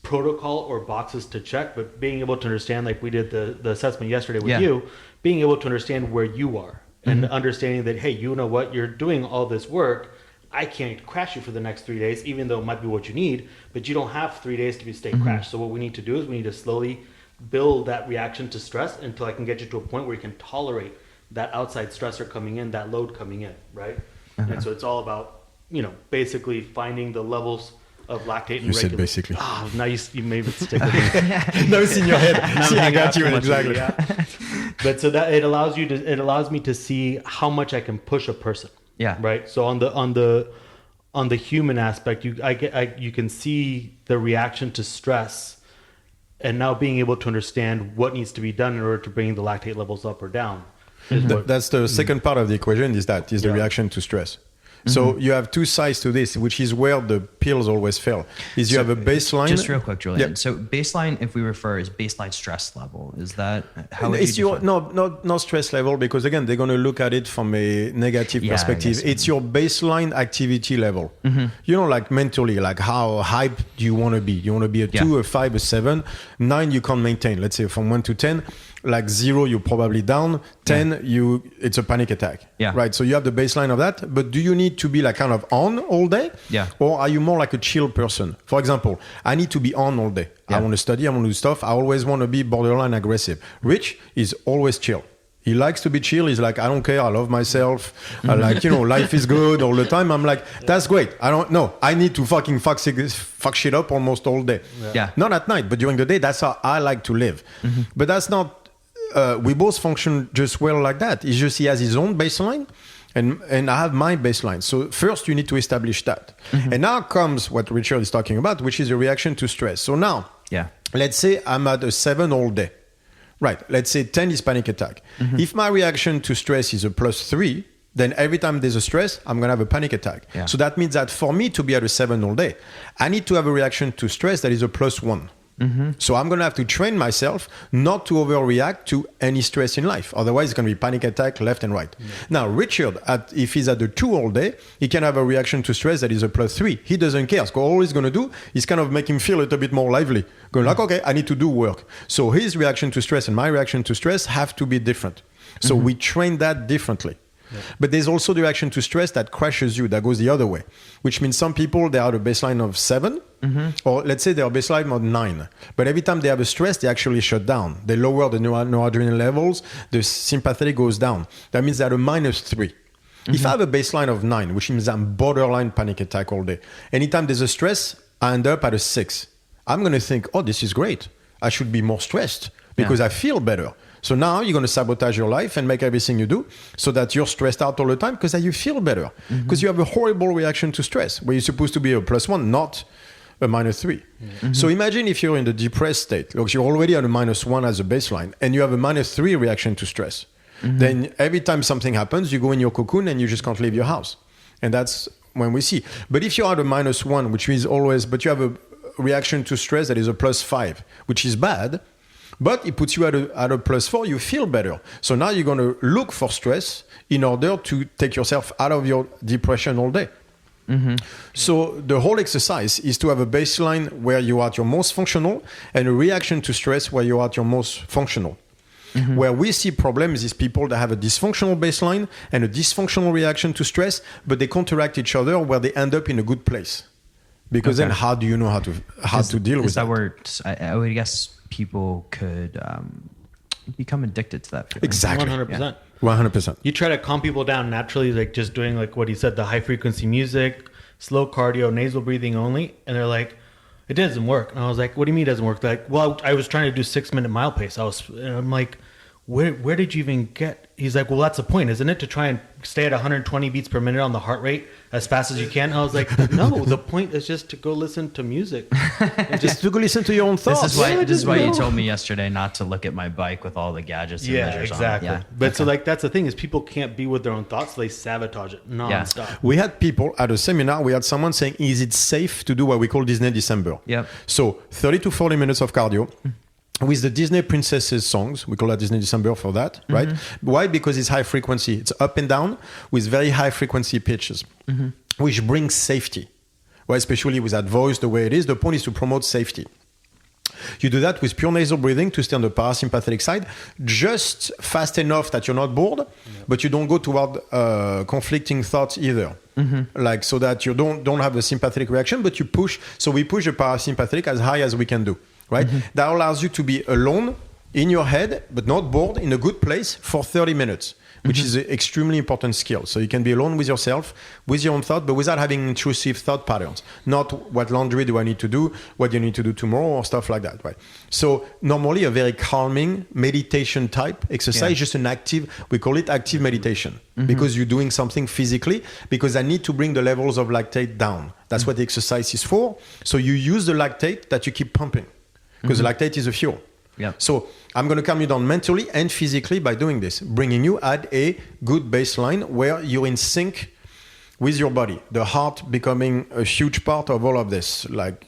protocol or boxes to check, but being able to understand, like we did the assessment yesterday with you, being able to understand where you are and understanding that, hey, you know what, you're doing all this work. I can't crash you for the next 3 days, even though it might be what you need, but you don't have 3 days to stay crashed. So what we need to do is we need to slowly build that reaction to stress until I can get you to a point where you can tolerate that outside stressor coming in, that load coming in, right? And so it's all about, basically finding the levels of lactate and you said basically. Oh, now you made it stick with me. No, it's in your head. See, I got you exactly. But so that it allows me to see how much I can push a person. Yeah. Right. So on the human aspect, you can see the reaction to stress, and now being able to understand what needs to be done in order to bring the lactate levels up or down. That's the second part of the equation. Is the reaction to stress. So you have two sides to this, which is where the pills always fail. You have a baseline. Just real quick, Julien. So baseline, if we refer, is baseline stress level. Is that how it's your not stress level, because again they're going to look at it from a negative perspective. It's your baseline activity level. Like mentally, like how hyped do you want to be? You want to be a 2, a 5, a 7, 9 you can't maintain. Let's say from 1 to 10. Like 0, you're probably down. 10, it's a panic attack. Right. So you have the baseline of that. But do you need to be like kind of on all day? Or are you more like a chill person? For example, I need to be on all day. I want to study. I want to do stuff. I always want to be borderline aggressive. Rich is always chill. He likes to be chill. He's like, I don't care. I love myself. I like, life is good all the time. I'm like, that's great. I need to fucking fuck shit up almost all day. Not at night, but during the day, that's how I like to live. But that's not, we both function just well like that. It's just he has his own baseline and I have my baseline. So first you need to establish that. And now comes what Richard is talking about, which is a reaction to stress. So now, let's say I'm at a 7 all day. Right. Let's say 10 is panic attack. If my reaction to stress is a +3, then every time there's a stress, I'm going to have a panic attack. So that means that for me to be at a 7 all day, I need to have a reaction to stress that is a +1. So I'm going to have to train myself not to overreact to any stress in life. Otherwise, it's going to be panic attack left and right. Now, Richard, if he's at the 2 all day, he can have a reaction to stress that is a +3. He doesn't care. So all he's going to do is kind of make him feel a little bit more lively. Going like, okay, I need to do work. So his reaction to stress and my reaction to stress have to be different. So we train that differently. But there's also the reaction to stress that crashes you, that goes the other way, which means some people, they are at a baseline of 7, or let's say they're a baseline of 9. But every time they have a stress, they actually shut down. They lower the noradrenaline levels, the sympathetic goes down. That means they're at a -3. If I have a baseline of 9, which means I'm borderline panic attack all day, anytime there's a stress, I end up at a 6. I'm going to think, oh, this is great. I should be more stressed because I feel better. So now you're going to sabotage your life and make everything you do so that you're stressed out all the time because you feel better. Because you have a horrible reaction to stress where you're supposed to be a +1, not a -3. So imagine if you're in the depressed state. Look, you're already at a -1 as a baseline and you have a -3 reaction to stress. Then every time something happens, you go in your cocoon and you just can't leave your house. And that's when we see. But if you're at a -1, which is always, but you have a reaction to stress that is a +5, which is bad, but it puts you at a +4, you feel better. So now you're going to look for stress in order to take yourself out of your depression all day. So the whole exercise is to have a baseline where you are at your most functional and a reaction to stress where you are at your most functional. Where we see problems is people that have a dysfunctional baseline and a dysfunctional reaction to stress, but they counteract each other where they end up in a good place. Because then how do you know how to deal with that? Is that where I would guess people could become addicted to that feeling? Exactly. 100%. 100%. You try to calm people down naturally, like just doing like what he said, the high frequency music, slow cardio, nasal breathing only. And they're like, it doesn't work. And I was like, what do you mean it doesn't work? They're like, well, I was trying to do 6-minute mile pace. And I'm like, where did you even get? He's like, well, that's the point, isn't it? To try and stay at 120 beats per minute on the heart rate as fast as you can. And I was like, no, the point is just to go listen to music. And just to go listen to your own thoughts. This is why you told me yesterday not to look at my bike with all the gadgets and measures exactly. on it. But so like, that's the thing is people can't be with their own thoughts. So they sabotage it nonstop. We had people at a seminar, we had someone saying, is it safe to do what we call Disney December? Yep. So 30 to 40 minutes of cardio. With the Disney princesses songs, we call that Disney December for that, right? Why? Because it's high frequency. It's up and down with very high frequency pitches, which brings safety. Well, especially with that voice, the way it is, the point is to promote safety. You do that with pure nasal breathing to stay on the parasympathetic side, just fast enough that you're not bored, but you don't go toward conflicting thoughts either. Like so that you don't have a sympathetic reaction, but you push. So we push the parasympathetic as high as we can do. Right? That allows you to be alone in your head, but not bored, in a good place for 30 minutes, which is an extremely important skill. So you can be alone with yourself, with your own thought, but without having intrusive thought patterns. Not what laundry do I need to do, what do you need to do tomorrow, or stuff like that. Right? So normally a very calming meditation type exercise, just an active, we call it active meditation, because you're doing something physically, because I need to bring the levels of lactate down. That's what the exercise is for. So you use the lactate that you keep pumping. Because lactate is a fuel. So I'm going to calm you down mentally and physically by doing this, bringing you at a good baseline where you're in sync with your body. The heart becoming a huge part of all of this. Like,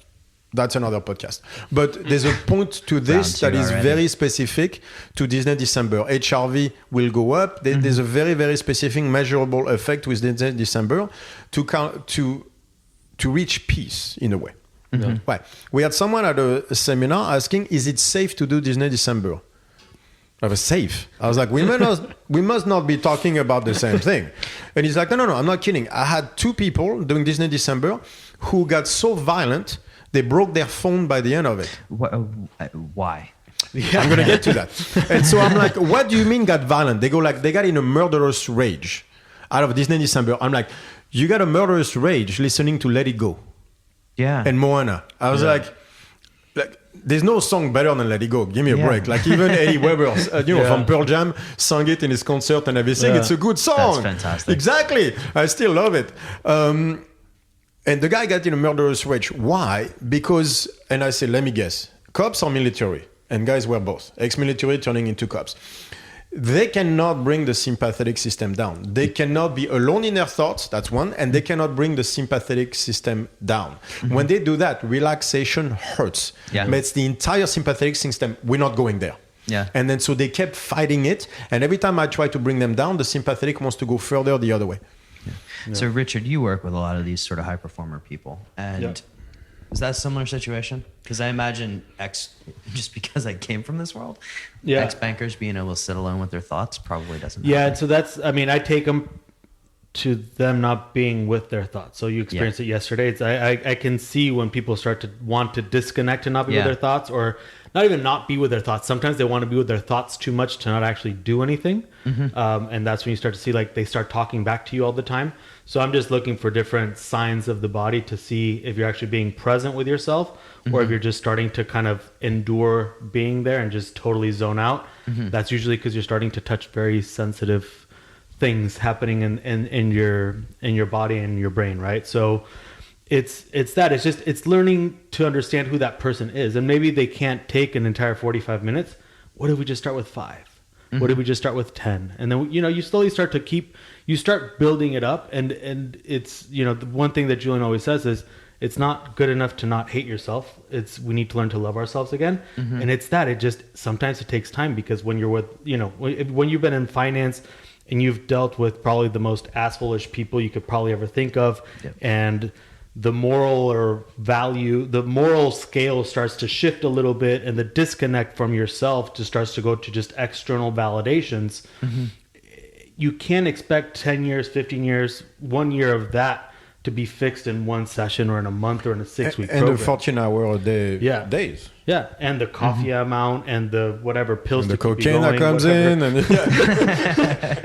that's another podcast. But there's a point to this that is very specific to Disney December. HRV will go up. There's a very, very specific measurable effect with Disney December to reach peace in a way. Right. We had someone at a seminar asking, is it safe to do Disney December? I was safe. I was like, we must not be talking about the same thing. And he's like, no, I'm not kidding. I had 2 people doing Disney December who got so violent, they broke their phone by the end of it. Why? I'm going to get to that. And so I'm like, what do you mean got violent? They go like, they got in a murderous rage out of Disney December. I'm like, you got a murderous rage listening to Let It Go. And Moana. I was like, there's no song better than Let It Go. Give me a break. Like even Eddie Weber, from Pearl Jam, sang it in his concert and everything. It's a good song. That's fantastic. Exactly. I still love it. And the guy got in a murderous rage. Why? Because, and I said, let me guess. Cops are military. And guys were both. Ex-military turning into cops. They cannot bring the sympathetic system down. They cannot be alone in their thoughts, that's one, and they cannot bring the sympathetic system down. When they do that, relaxation hurts. But it's the entire sympathetic system, we're not going there. And then so they kept fighting it, and every time I try to bring them down, the sympathetic wants to go further the other way. So Richard, you work with a lot of these sort of high performer people, and is that a similar situation? Because I imagine just because I came from this world, ex-bankers being able to sit alone with their thoughts probably doesn't happen. And so that's, I mean, I take them to them not being with their thoughts. So you experienced it yesterday. It's I can see when people start to want to disconnect and not be with their thoughts, or not even not be with their thoughts. Sometimes they want to be with their thoughts too much to not actually do anything. And that's when you start to see like they start talking back to you all the time. So I'm just looking for different signs of the body to see if you're actually being present with yourself, or if you're just starting to kind of endure being there and just totally zone out. That's usually because you're starting to touch very sensitive things happening in your body and your brain, right? So it's learning to understand who that person is. And maybe they can't take an entire 45 minutes. What if we just start with 5? What if we just start with 10? And then, you slowly start to you start building it up. And it's, the one thing that Julien always says is, it's not good enough to not hate yourself. We need to learn to love ourselves again. And sometimes it takes time, because when you're with, when you've been in finance and you've dealt with probably the most assholeish people you could probably ever think of, and the moral scale starts to shift a little bit, and the disconnect from yourself just starts to go to just external validations. You can't expect 10 years, 15 years, 1 year of that to be fixed in one session or in a month or in a 6-week program. And the 14-hour a day days. Yeah, and the coffee amount and the whatever pills. And the cocaine that comes in. And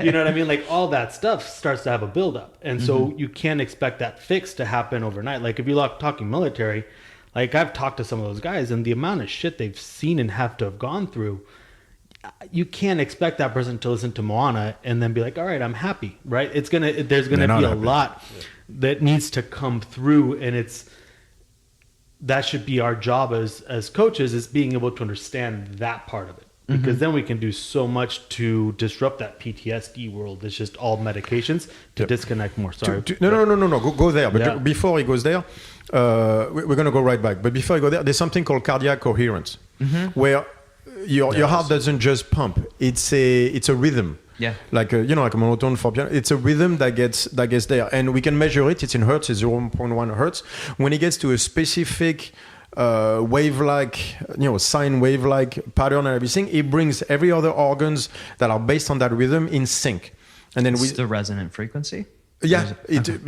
you know what I mean? Like all that stuff starts to have a buildup. And so you can't expect that fix to happen overnight. Like if you're talking military, like I've talked to some of those guys, and the amount of shit they've seen and have to have gone through, you can't expect that person to listen to Moana and then be like, all right, I'm happy, right? There's going to be a lot that needs to come through, and that should be our job as coaches, is being able to understand that part of it, because then we can do so much to disrupt that PTSD world. It's just all medications to disconnect more. Sorry. No. Go there. But before he goes there, we're going to go right back. But before I go there, there's something called cardiac coherence, where your heart doesn't just pump. It's a rhythm. Yeah. Like a monotone for piano. It's a rhythm that gets there, and we can measure it. It's in hertz. It's 0.1 hertz. When it gets to a specific wave-like, sine wave-like pattern and everything, it brings every other organs that are based on that rhythm in sync. And then it's the resonant frequency. Yeah,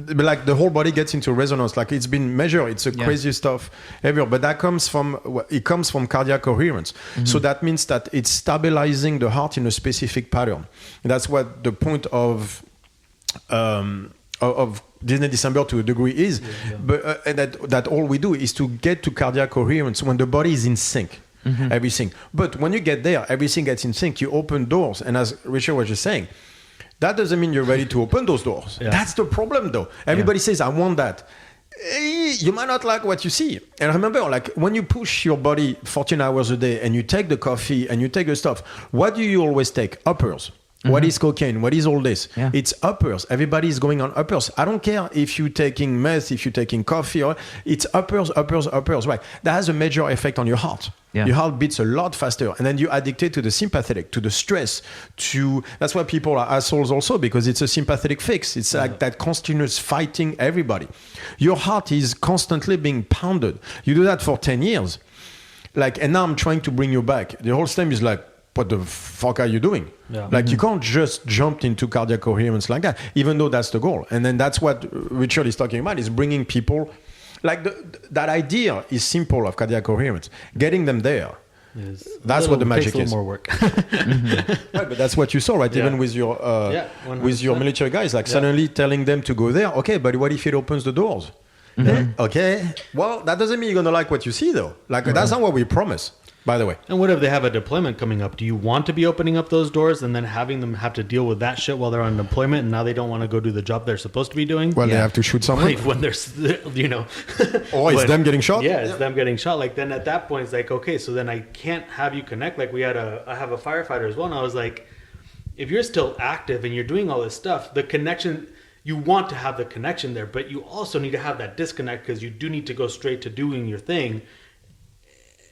like the whole body gets into resonance. Like it's been measured. It's crazy stuff everywhere. But that comes from cardiac coherence. So that means that it's stabilizing the heart in a specific pattern. And that's what the point of Disney December to a degree is. But and that all we do is to get to cardiac coherence when the body is in sync. Everything. But when you get there, everything gets in sync. You open doors, and as Richard was just saying, that doesn't mean you're ready to open those doors. That's the problem, though. Everybody says, I want that. You might not like what you see. And remember, like when you push your body 14 hours a day and you take the coffee and you take the stuff, what do you always take? Uppers. What is cocaine? What is all this? It's uppers. Everybody is going on uppers. I don't care if you're taking meth, if you're taking coffee, it's uppers. Right? That has a major effect on your heart. Your heart beats a lot faster. And then you're addicted to the sympathetic, to the stress, that's why people are assholes also, because it's a sympathetic fix. It's like that continuous fighting everybody. Your heart is constantly being pounded. You do that for 10 years. And now I'm trying to bring you back. The whole stem is like, what the fuck are you doing? You can't just jump into cardiac coherence like that, even though that's the goal. And then that's what Richard is talking about, is bringing people, that idea is simple of cardiac coherence. Getting them there, that's what the magic is. Takes a little more work. Right, but that's what you saw, right? Even with your military guys, suddenly telling them to go there. Okay, but what if it opens the doors? Okay, well, that doesn't mean you're going to like what you see, though. That's not what we promise. By the way. And what if they have a deployment coming up? Do you want to be opening up those doors and then having them have to deal with that shit while they're on deployment, and now they don't want to go do the job they're supposed to be doing? Well, they have to shoot someone. When there's, or it's them getting shot? Yeah, it's them getting shot. Then at that point, it's like, okay, so then I can't have you connect. I have a firefighter as well, and I was like, if you're still active and you're doing all this stuff, the connection, you want to have the connection there, but you also need to have that disconnect, because you do need to go straight to doing your thing.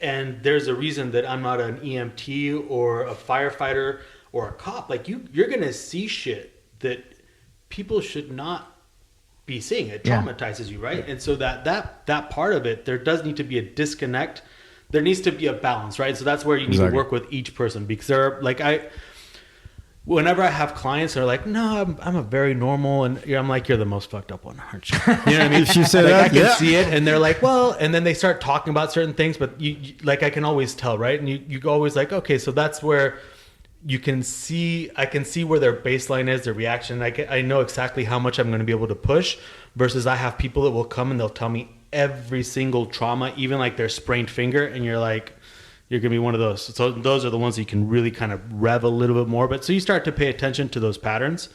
And there's a reason that I'm not an EMT or a firefighter or a cop. You're going to see shit that people should not be seeing. It traumatizes you, right? And so that part of it, there does need to be a disconnect. There needs to be a balance, right? So that's where you need to work with each person, because there are, whenever I have clients that are like, no, I'm a very normal, and I'm like, you're the most fucked up one, aren't you? You know what I mean? If you say like, that, I can yeah. see it, and they're like, well, and then they start talking about certain things, but you like, I can always tell, right? And you always like, okay, so that's where I can see where their baseline is, their reaction. I know exactly how much I'm going to be able to push, versus I have people that will come and they'll tell me every single trauma, even like their sprained finger, and you're like, you're going to be one of those. So those are the ones that you can really kind of rev a little bit more. But so you start to pay attention to those patterns.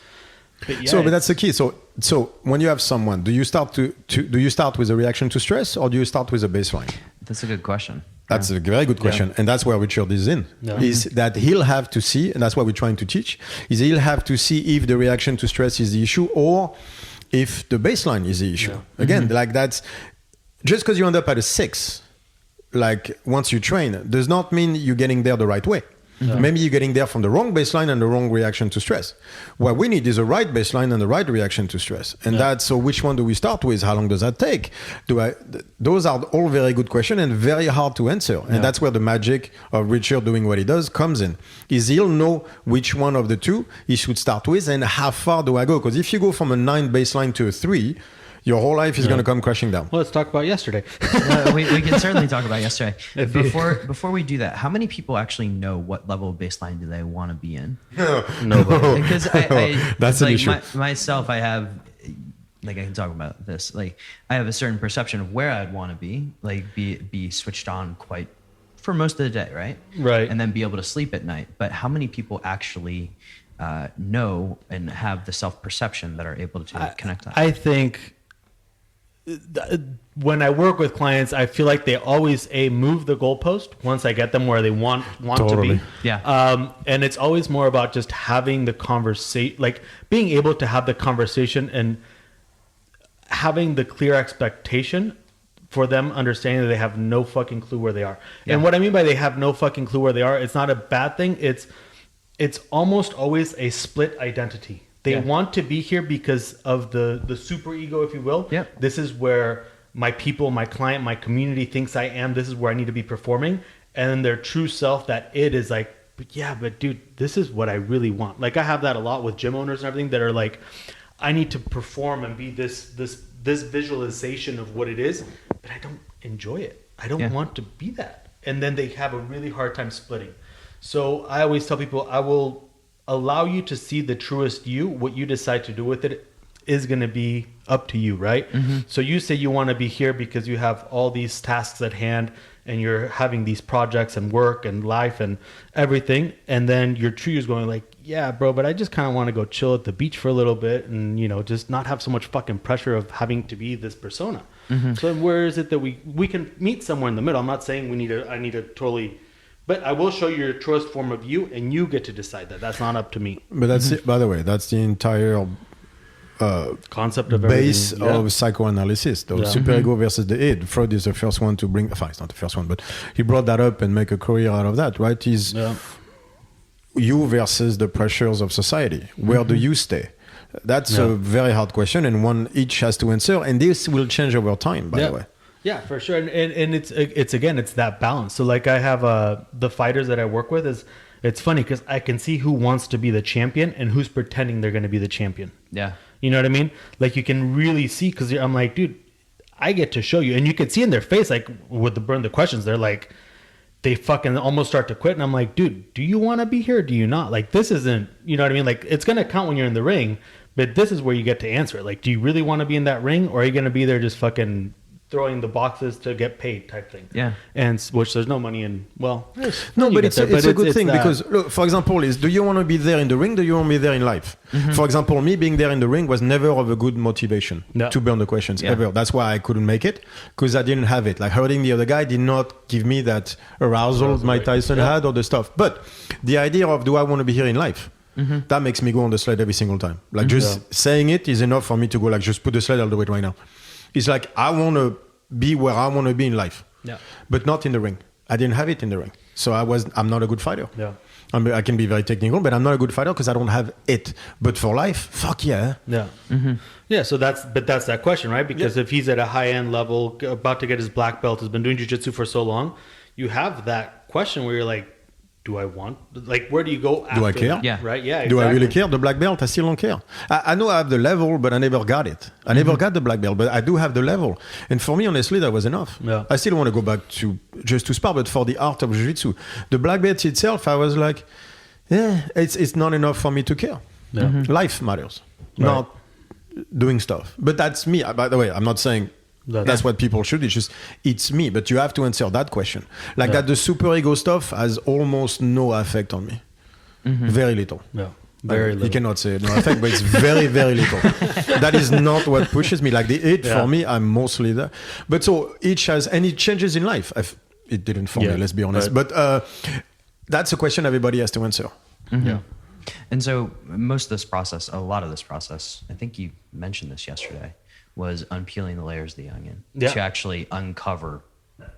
But yeah, but that's the key. So when you have someone, do you start with a reaction to stress, or do you start with a baseline? That's a good question. That's a very good question. And that's where Richard is in. Yeah. Is that he'll have to see, and that's what we're trying to teach, is he'll have to see if the reaction to stress is the issue or if the baseline is the issue. Yeah. Again, like that's just because you end up at a 6, like once you train, does not mean you're getting there the right way. Yeah. Maybe you're getting there from the wrong baseline and the wrong reaction to stress. What we need is a right baseline and the right reaction to stress. And that's, so which one do we start with? How long does that take? Those are all very good questions and very hard to answer. And that's where the magic of Richard doing what he does comes in. Is he'll know which one of the two he should start with and how far do I go? Because if you go from a 9 baseline to a 3, your whole life is going to come crashing down. Well, let's talk about yesterday. We can certainly talk about yesterday. Before we do that, how many people actually know what level of baseline do they want to be in? Nobody. Because that's an like issue. Myself, I have, like, I can talk about this. Like, I have a certain perception of where I'd want to be, like be switched on quite for most of the day, right? Right. And then be able to sleep at night. But how many people actually know and have the self-perception that are able to connect that? I think when I work with clients, I feel like they always move the goalpost once I get them where they want Totally. to be. Yeah. And it's always more about just having the conversation, like being able to have the conversation and having the clear expectation for them understanding that they have no fucking clue where they are. Yeah. And what I mean by they have no fucking clue where they are, it's not a bad thing. It's almost always a split identity. They want to be here because of the super ego, if you will. Yep. This is where my people, my client, my community thinks I am. This is where I need to be performing. And then their true self, that it is like, but dude, this is what I really want. Like I have that a lot with gym owners and everything that are like, I need to perform and be this visualization of what it is, but I don't enjoy it. I don't want to be that. And then they have a really hard time splitting. So I always tell people, I will allow you to see the truest you. What you decide to do with it is going to be up to you, right? Mm-hmm. So you say you want to be here because you have all these tasks at hand and you're having these projects and work and life and everything. And then your true is going like, yeah, bro, but I just kind of want to go chill at the beach for a little bit and, you know, just not have so much fucking pressure of having to be this persona. Mm-hmm. So where is it that we can meet somewhere in the middle? I'm not saying I need to totally... But I will show you your truest form of you, and you get to decide that. That's not up to me. But that's it, by the way, that's the entire concept of base everything. of psychoanalysis. The superego versus the id. Freud is the first one to bring. It's not the first one, but he brought that up and make a career out of that. Right? Is you versus the pressures of society. Where do you stay? That's a very hard question, and one each has to answer. And this will change over time. By the way. Yeah, for sure. And it's again, it's that balance. So like I have the fighters that I work with it's funny because I can see who wants to be the champion and who's pretending they're going to be the champion. Yeah. You know what I mean? Like you can really see because I'm like, dude, I get to show you. And you can see in their face, like with the questions, they're like, they fucking almost start to quit. And I'm like, dude, do you want to be here? Or do you not? Like this isn't, you know what I mean? Like it's going to count when you're in the ring, but this is where you get to answer it. Like, do you really want to be in that ring or are you going to be there just fucking throwing the boxes to get paid type thing? Yeah. And which there's no money in. Well, no, but it's a good thing because look, for example, do you want to be there in the ring? Do you want to be there in life? Mm-hmm. For example, me being there in the ring was never of a good motivation to burn the questions ever. That's why I couldn't make it because I didn't have it. Like hurting the other guy did not give me that arousal Mike Tyson had or the stuff. But the idea of do I want to be here in life? Mm-hmm. That makes me go on the sled every single time. Like just saying it is enough for me to go like just put the sled, I'll do it right now. It's like I want to be where I want to be in life, but not in the ring. I didn't have it in the ring, so I'm not a good fighter. Yeah, I can be very technical, but I'm not a good fighter because I don't have it. But for life, fuck yeah. Yeah. So that's that question, right? Because if he's at a high end level, about to get his black belt, has been doing jiu-jitsu for so long, you have that question where you're like, do I want? Like, where do you go after Do I care? that, Yeah. right? Yeah, exactly. Do I really care? The black belt, I still don't care. I know I have the level, but I never got it. I never got the black belt, but I do have the level. And for me, honestly, that was enough. Yeah. I still want to go back to just to spar, but for the art of jiu-jitsu. The black belt itself, I was like, yeah, it's not enough for me to care. Yeah. Life matters, Right. not doing stuff. But that's me. By the way, I'm not saying that's what people should. It's me. But you have to answer that question. Like that, the super ego stuff has almost no effect on me. Very little. Yeah. Very little. You cannot say no effect, but it's very, very little. That is not what pushes me. Like for me, I'm mostly there. But so each has any changes in life. It didn't for me, let's be honest. Right. But that's a question everybody has to answer. Yeah. And so most of this process, a lot of this process, I think you mentioned this yesterday, was unpeeling the layers of the onion to actually uncover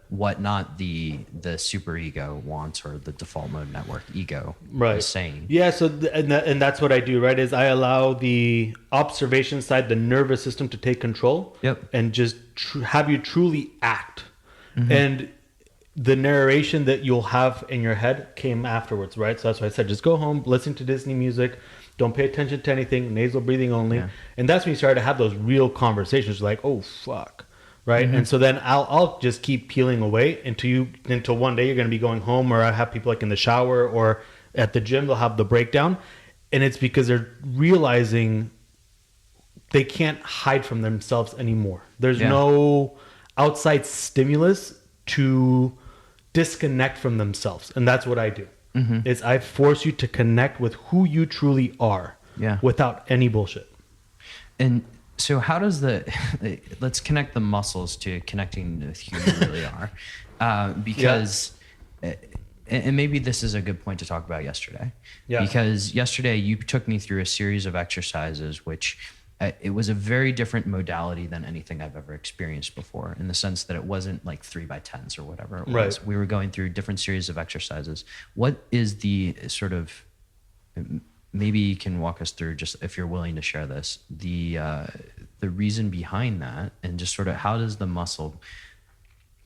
what not the superego wants or the default mode network ego is saying. Yeah, so and that's what I do, right? Is I allow the observation side, the nervous system, to take control. And just have you truly act. And the narration that you'll have in your head came afterwards, right? So that's why I said, just go home, listen to Disney music, don't pay attention to anything, nasal breathing only. And that's when you start to have those real conversations, like, oh fuck, right? And so then I'll just keep peeling away until one day you're going to be going home, or I have people like in the shower or at the gym, they'll have the breakdown, and it's because they're realizing they can't hide from themselves anymore. There's no outside stimulus to disconnect from themselves, and that's what I do. Is I force you to connect with who you truly are, without any bullshit. And so how does let's connect the muscles to connecting with who you really are, because and maybe this is a good point to talk about yesterday, because yesterday you took me through a series of exercises which it was a very different modality than anything I've ever experienced before, in the sense that it wasn't like 3x10s or whatever it was. We were going through different series of exercises. What is the sort of, maybe you can walk us through, just if you're willing to share this, the reason behind that, and just sort of how does the muscle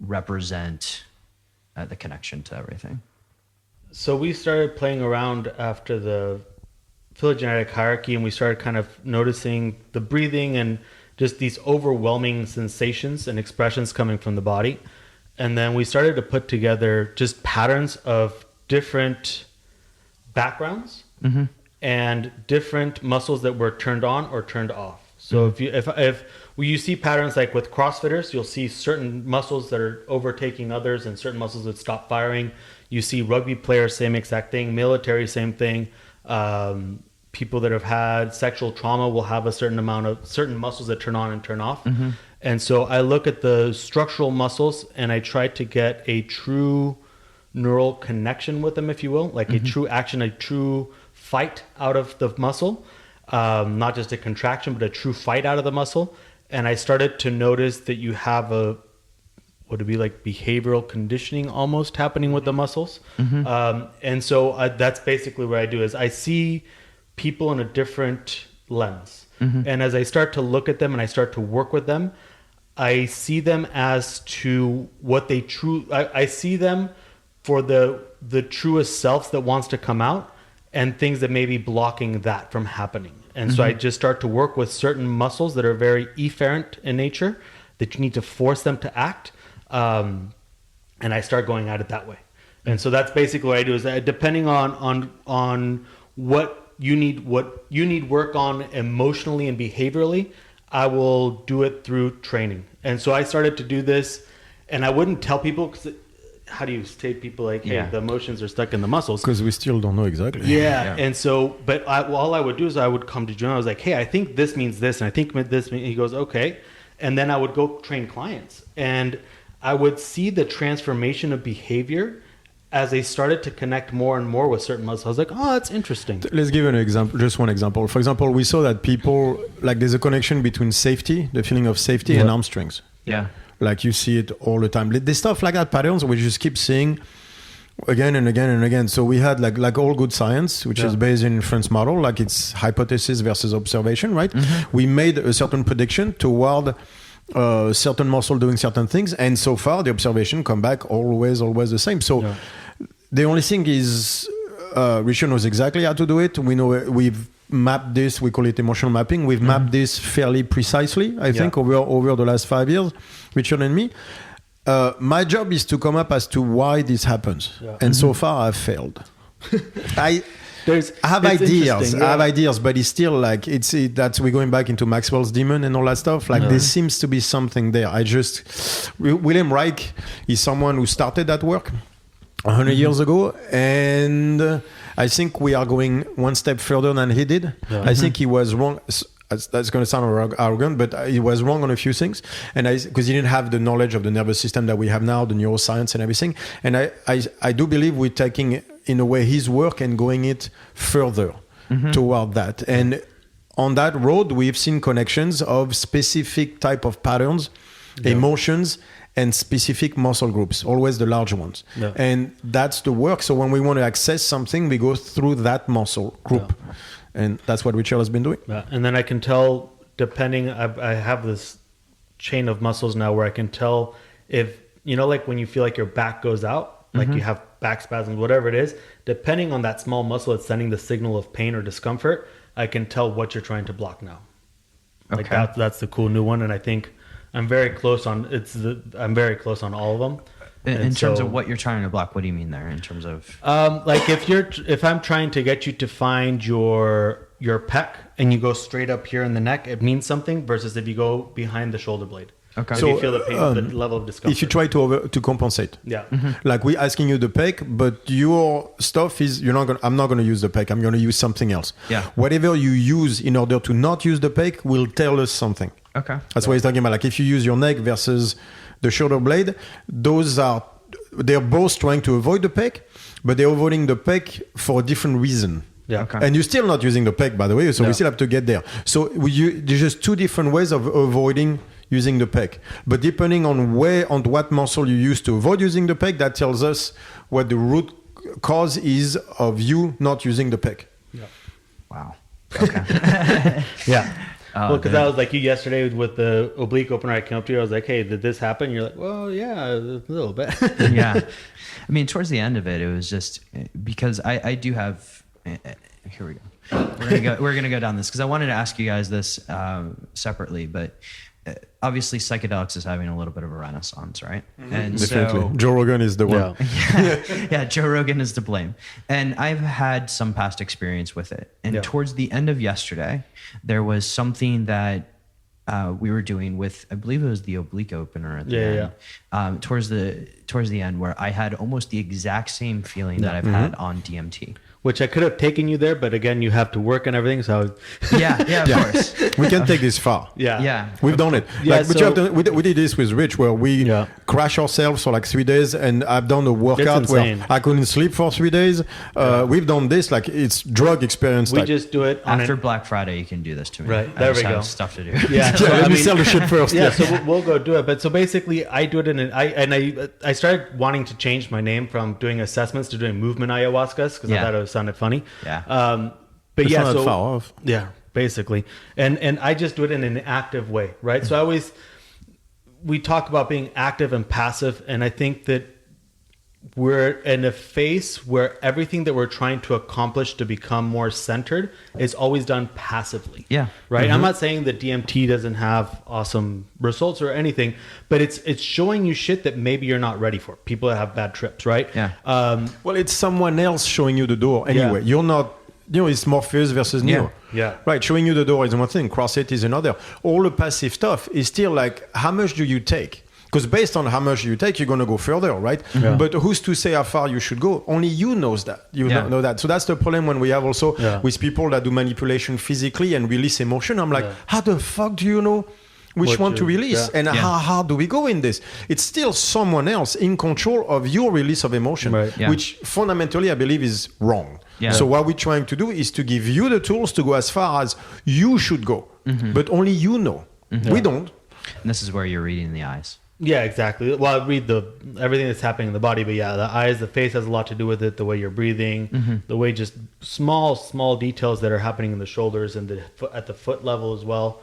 represent the connection to everything? So we started playing around after the phylogenetic hierarchy, and we started kind of noticing the breathing and just these overwhelming sensations and expressions coming from the body. And then we started to put together just patterns of different backgrounds and different muscles that were turned on or turned off. So if you see patterns like with CrossFitters, you'll see certain muscles that are overtaking others and certain muscles that stop firing. You see rugby players, same exact thing. Military, same thing. People that have had sexual trauma will have a certain amount of certain muscles that turn on and turn off. And so I look at the structural muscles and I try to get a true neural connection with them, if you will, like a true action, a true fight out of the muscle, not just a contraction, but a true fight out of the muscle. And I started to notice that you have what would be like behavioral conditioning almost happening with the muscles. And so that's basically what I do, is I see people in a different lens. And as I start to look at them and I start to work with them, I see them as to what they I see them for the truest selves that wants to come out, and things that may be blocking that from happening. And so I just start to work with certain muscles that are very efferent in nature, that you need to force them to act. And I start going at it that way. And so that's basically what I do, is that depending on what you need work on emotionally and behaviorally, I will do it through training. And so I started to do this, and I wouldn't tell people, because how do you say to people like, hey, the emotions are stuck in the muscles? Because we still don't know exactly. Yeah. And so, but all I would do is I would come to Julien. I was like, hey, I think this means this, and I think this means, he goes, okay. And then I would go train clients, and I would see the transformation of behavior as they started to connect more and more with certain muscles. I was like, oh, that's interesting. Let's give an example, just one example. For example, we saw that people, like there's a connection between safety, the feeling of safety, and arm strength. Like you see it all the time. There's stuff like that, patterns we just keep seeing again and again and again. So we had like all good science, which is based in Franz model, like it's hypothesis versus observation, right? We made a certain prediction toward certain muscle doing certain things, and so far the observation come back always the same. So The only thing is, Richard knows exactly how to do it. We know we've mapped this. We call it emotional mapping. We've mapped this fairly precisely, I think, over the last 5 years, Richard and me. My job is to come up as to why this happens, and so far I've failed. I have ideas, but it's still like that's we're going back into Maxwell's demon and all that stuff. Like there seems to be something there. William Reich is someone who started that work 100 years ago, and I think we are going one step further than he did. I think he was wrong. That's going to sound arrogant, but he was wrong on a few things, and because he didn't have the knowledge of the nervous system that we have now, the neuroscience and everything. And I do believe we're taking, in a way, his work and going it further toward that. And on that road, we've seen connections of specific type of patterns, emotions, and specific muscle groups, always the large ones. And that's the work. So when we want to access something, we go through that muscle group. And that's what Richard has been doing. And then I can tell, depending, I have this chain of muscles now where I can tell if, like when you feel like your back goes out, like you have back spasms, whatever it is, depending on that small muscle that's sending the signal of pain or discomfort, I can tell what you're trying to block now. Like that's the cool new one. And I think I'm very close on all of them. In terms of what you're trying to block, what do you mean there? In terms of like if I'm trying to get you to find your pec and you go straight up here in the neck, it means something. Versus if you go behind the shoulder blade. Okay. So you feel the pain, the level of discomfort. If you try to compensate, like we're asking you the pec, but your stuff is I'm not gonna use the pec. I'm gonna use something else. Yeah. Whatever you use in order to not use the pec will tell us something. Okay. That's what he's talking about. Like if you use your neck versus the shoulder blade, they're both trying to avoid the pec, but they're avoiding the pec for a different reason. Yeah. Okay. And you're still not using the pec, by the way, so we still have to get there. So there's just two different ways of avoiding using the pec. But depending on what muscle you use to avoid using the pec, that tells us what the root cause is of you not using the pec. Yeah. Wow. Okay. Yeah. Well, because I was like you yesterday with the oblique opener. I came up to you. I was like, "Hey, did this happen?" You're like, "Well, yeah, a little bit." Yeah, I mean, towards the end of it, it was just because I do have. Here we go. We're gonna go down this because I wanted to ask you guys this separately, but obviously psychedelics is having a little bit of a renaissance, right? And definitely. So Joe Rogan is the one. Yeah, Joe Rogan is to blame. And I've had some past experience with it. And towards the end of yesterday, there was something that we were doing with, I believe it was the oblique opener at the end. Towards the end, where I had almost the exact same feeling that I've had on DMT. Which I could have taken you there, but again, you have to work and everything. So of course, we can take this far. We've done it. We did this with Rich, where we crash ourselves for like 3 days, and I've done a workout where I couldn't sleep for 3 days. We've done this like it's drug experience. We just do it after Black Friday. You can do this to me. Right there, we go. Have stuff to do. Let me sell the shit first. So we'll go do it. But so basically, I do it I started wanting to change my name from doing assessments to doing movement ayahuascas because I thought it was sounded funny. But it's not that far off. Basically. And I just do it in an active way, right? So we talk about being active and passive, and I think that we're in a phase where everything that we're trying to accomplish to become more centered is always done passively. Yeah. Right? I'm not saying that DMT doesn't have awesome results or anything, but it's showing you shit that maybe you're not ready for. People that have bad trips, right? Yeah. Well, it's someone else showing you the door anyway. You're not, it's Morpheus versus Neo. Yeah. Right. Showing you the door is one thing. CrossFit is another. All the passive stuff is still like, how much do you take? Because based on how much you take, you're going to go further, right? Yeah. But who's to say how far you should go? Only you knows that. You don't know that. So that's the problem when we have also with people that do manipulation physically and release emotion. I'm like, how the fuck do you know which one to release? And how hard do we go in this? It's still someone else in control of your release of emotion, which fundamentally I believe is wrong. Yeah. So what we're trying to do is to give you the tools to go as far as you should go. But only you know. We don't. And this is where you're reading the eyes. Yeah, exactly. Well, I read everything that's happening in the body, but the eyes, the face has a lot to do with it. The way you're breathing, the way just small details that are happening in the shoulders and at the foot level as well.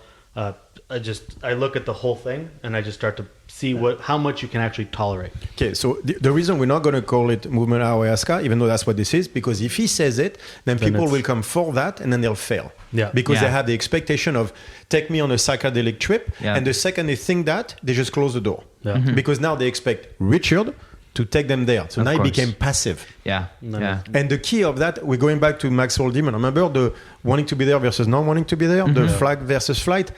I look at the whole thing and I just start to see how much you can actually tolerate. Okay, so the reason we're not going to call it movement ayahuasca, even though that's what this is, because if he says it, then people will come for that and then they'll fail. Yeah. Because they have the expectation of take me on a psychedelic trip, and the second they think that, they just close the door. Yeah. Because now they expect Richard to take them there. So now it became passive. Yeah. And the key of that, we're going back to Maxwell Demon. Remember the wanting to be there versus not wanting to be there, the flag versus flight?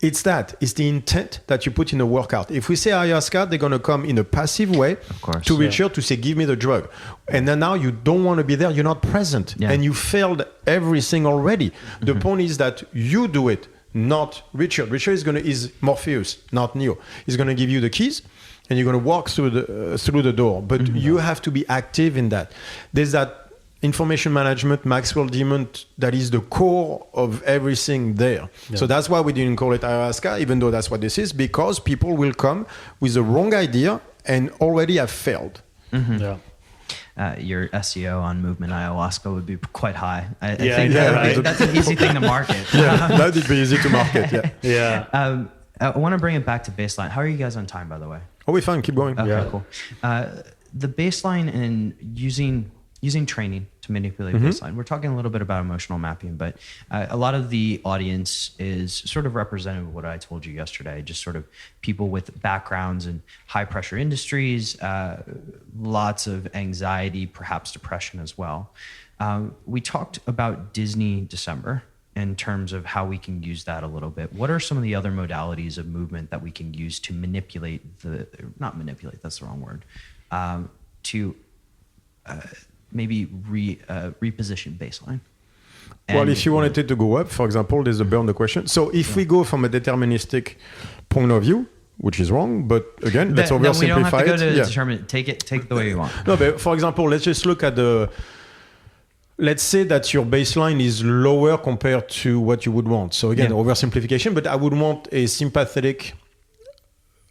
It's the intent that you put in the workout. If we say ayahuasca, they're going to come in a passive way to Richard to say, give me the drug. And then now you don't want to be there. You're not present. Yeah. And you failed everything already. The point is that you do it, not Richard. Richard is Morpheus, not Neo. He's going to give you the keys and you're going to walk through the door. But you have to be active in that. There's that information management, Maxwell Demon, that is the core of everything there. Yeah. So that's why we didn't call it ayahuasca, even though that's what this is, because people will come with the wrong idea and already have failed. Yeah. Your SEO on movement ayahuasca would be quite high. I think that's an easy thing to market. That would be easy to market. Yeah. I want to bring it back to baseline. How are you guys on time, by the way? Oh, we're fine. Keep going. Okay, cool. The baseline and using training to manipulate baseline. We're talking a little bit about emotional mapping, but a lot of the audience is sort of representative of what I told you yesterday, just sort of people with backgrounds in high pressure industries, lots of anxiety, perhaps depression as well. We talked about Disney December in terms of how we can use that a little bit. What are some of the other modalities of movement that we can use to not manipulate, that's the wrong word, to maybe reposition baseline? Well, if you wanted it to go up, for example, there's a burn the question. So if we go from a deterministic point of view, which is wrong, but again, let's oversimplify it. We don't have to go to determine. Take it the way you want. No, but for example, let's just look at let's say that your baseline is lower compared to what you would want. So again, oversimplification, but I would want a sympathetic